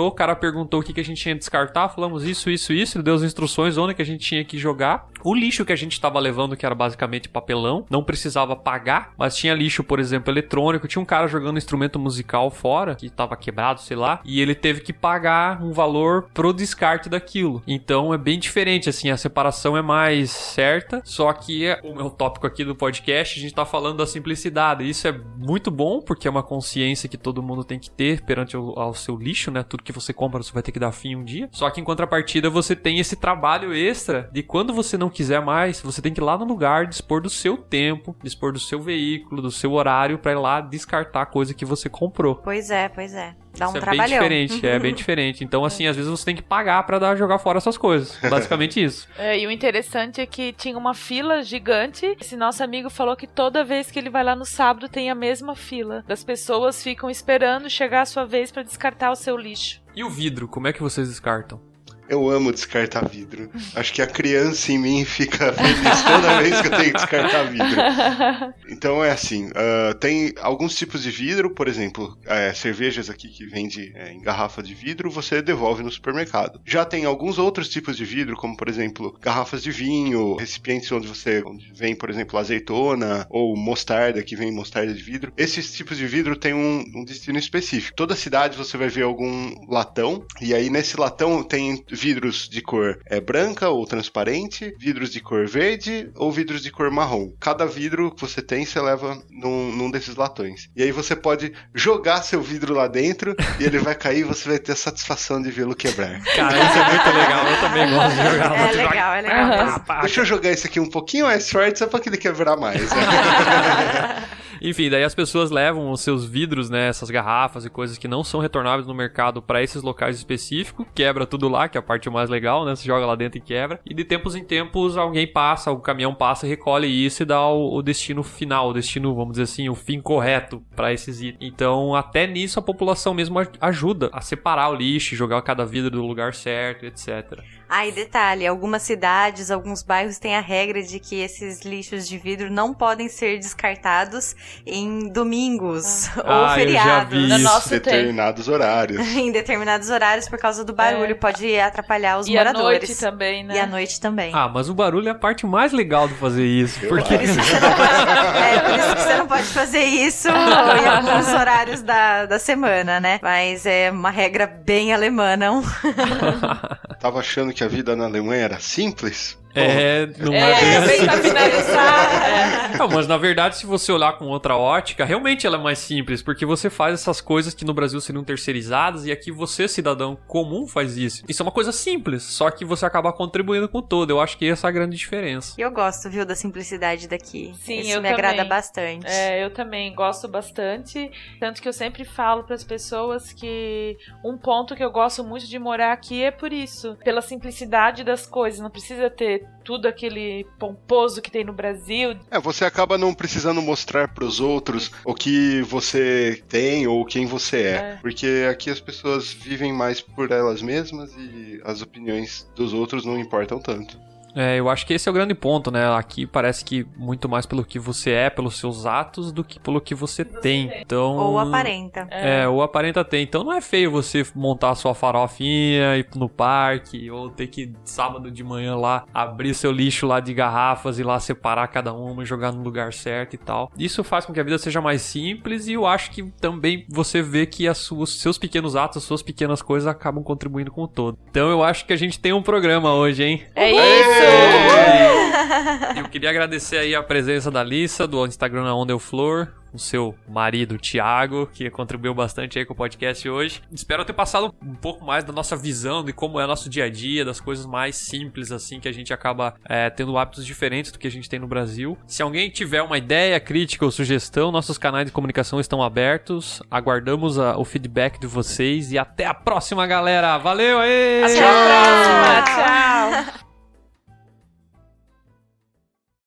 o cara perguntou o que a gente tinha que descartar, falamos isso, ele deu as instruções onde que a gente tinha que jogar. O lixo que a gente estava levando, que era basicamente papelão, não precisava pagar, mas tinha lixo, por exemplo, eletrônico. Tinha um cara jogando instrumento musical fora, que estava quebrado, sei lá, e ele teve que pagar um valor pro descarte daquilo. Então é bem diferente, assim, a separação é mais certa, só que o meu tópico aqui do podcast, a gente tá falando da simplicidade. Isso é muito bom, porque é uma consciência que todo mundo tem que ter perante ao seu lixo, né? Tudo que você compra, você vai ter que dar fim um dia. Só que em contrapartida, você tem esse trabalho extra de quando você não quiser mais, você tem que ir lá no lugar, dispor do seu tempo, dispor do seu veículo, do seu horário pra ir lá descartar a coisa que você comprou. Pois é. Dá um Isso trabalhão. É bem diferente, é bem diferente. Então, assim, às vezes você tem que pagar pra jogar fora essas coisas. Basicamente isso. E o interessante é que tinha uma fila gigante. Esse nosso amigo falou que toda vez que ele vai lá no sábado tem a mesma fila. Das pessoas ficam esperando chegar a sua vez pra descartar o seu lixo. E o vidro, como é que vocês descartam? Eu amo descartar vidro. Acho que a criança em mim fica feliz toda vez que eu tenho que descartar vidro. Então é assim, tem alguns tipos de vidro, por exemplo, cervejas aqui que vende em garrafa de vidro, você devolve no supermercado. Já tem alguns outros tipos de vidro, como por exemplo, garrafas de vinho, recipientes onde vem, por exemplo, azeitona ou mostarda, que vem mostarda de vidro. Esses tipos de vidro têm um destino específico. Toda cidade você vai ver algum latão, e aí nesse latão tem vidros de cor branca ou transparente, vidros de cor verde ou vidros de cor marrom. Cada vidro que você tem, você leva num desses latões. E aí você pode jogar seu vidro lá dentro e ele vai cair e você vai ter a satisfação de vê-lo quebrar. Cara, isso é muito legal. Eu também gosto de jogar. É legal. Deixa eu jogar esse aqui um pouquinho mais forte só pra que ele quebrar mais. Enfim, daí as pessoas levam os seus vidros, né, essas garrafas e coisas que não são retornáveis no mercado pra esses locais específicos, quebra tudo lá, que é a parte mais legal, né, você joga lá dentro e quebra, e de tempos em tempos alguém passa, o caminhão passa e recolhe isso e dá o destino final, o destino, vamos dizer assim, o fim correto pra esses itens. Então, até nisso a população mesmo ajuda a separar o lixo, jogar cada vidro do lugar certo, etc. E detalhe, algumas cidades, alguns bairros têm a regra de que esses lixos de vidro não podem ser descartados em domingos ou feriados. Eu já vi isso. Determinados horários. Em determinados horários por causa do barulho, pode atrapalhar os moradores. E à noite também, né? E à noite também. Mas o barulho é a parte mais legal de fazer isso. Porque... Por isso que você não pode fazer isso em alguns horários da semana, né? Mas é uma regra bem alemã, não? Tava achando que a vida na Alemanha era simples? Não é bem também assim. pra finalizar. Não, mas na verdade, se você olhar com outra ótica, realmente ela é mais simples, porque você faz essas coisas que no Brasil seriam terceirizadas e aqui você, cidadão comum, faz isso. Isso é uma coisa simples, só que você acaba contribuindo com todo. Eu acho que essa é a grande diferença. Eu gosto, viu, da simplicidade daqui. Sim, Isso eu me também. agrada bastante. Eu também gosto bastante, tanto que eu sempre falo para as pessoas que um ponto que eu gosto muito de morar aqui é por isso, pela simplicidade das coisas, não precisa ter tudo aquele pomposo que tem no Brasil. Você acaba não precisando mostrar pros outros o que você tem ou quem você é. Porque aqui as pessoas vivem mais por elas mesmas e as opiniões dos outros não importam tanto. Eu acho que esse é o grande ponto, né? Aqui parece que muito mais pelo que você é, pelos seus atos, do que pelo que você tem. Então, ou aparenta. Ou aparenta ter. Então não é feio você montar a sua farofinha, ir no parque, ou ter que, sábado de manhã lá, abrir seu lixo lá de garrafas e lá separar cada uma e jogar no lugar certo e tal. Isso faz com que a vida seja mais simples e eu acho que também você vê que seus pequenos atos, as suas pequenas coisas acabam contribuindo com o todo. Então eu acho que a gente tem um programa hoje, hein? É isso! Eu queria agradecer aí a presença da Alissa, do Instagram na Onda Flor, o seu marido, Thiago, que contribuiu bastante aí com o podcast hoje. Espero ter passado um pouco mais da nossa visão de como é o nosso dia a dia, das coisas mais simples, assim, que a gente acaba tendo hábitos diferentes do que a gente tem no Brasil. Se alguém tiver uma ideia, crítica ou sugestão, nossos canais de comunicação estão abertos. Aguardamos o feedback de vocês e até a próxima, galera! Valeu aí! Até a próxima! Tchau!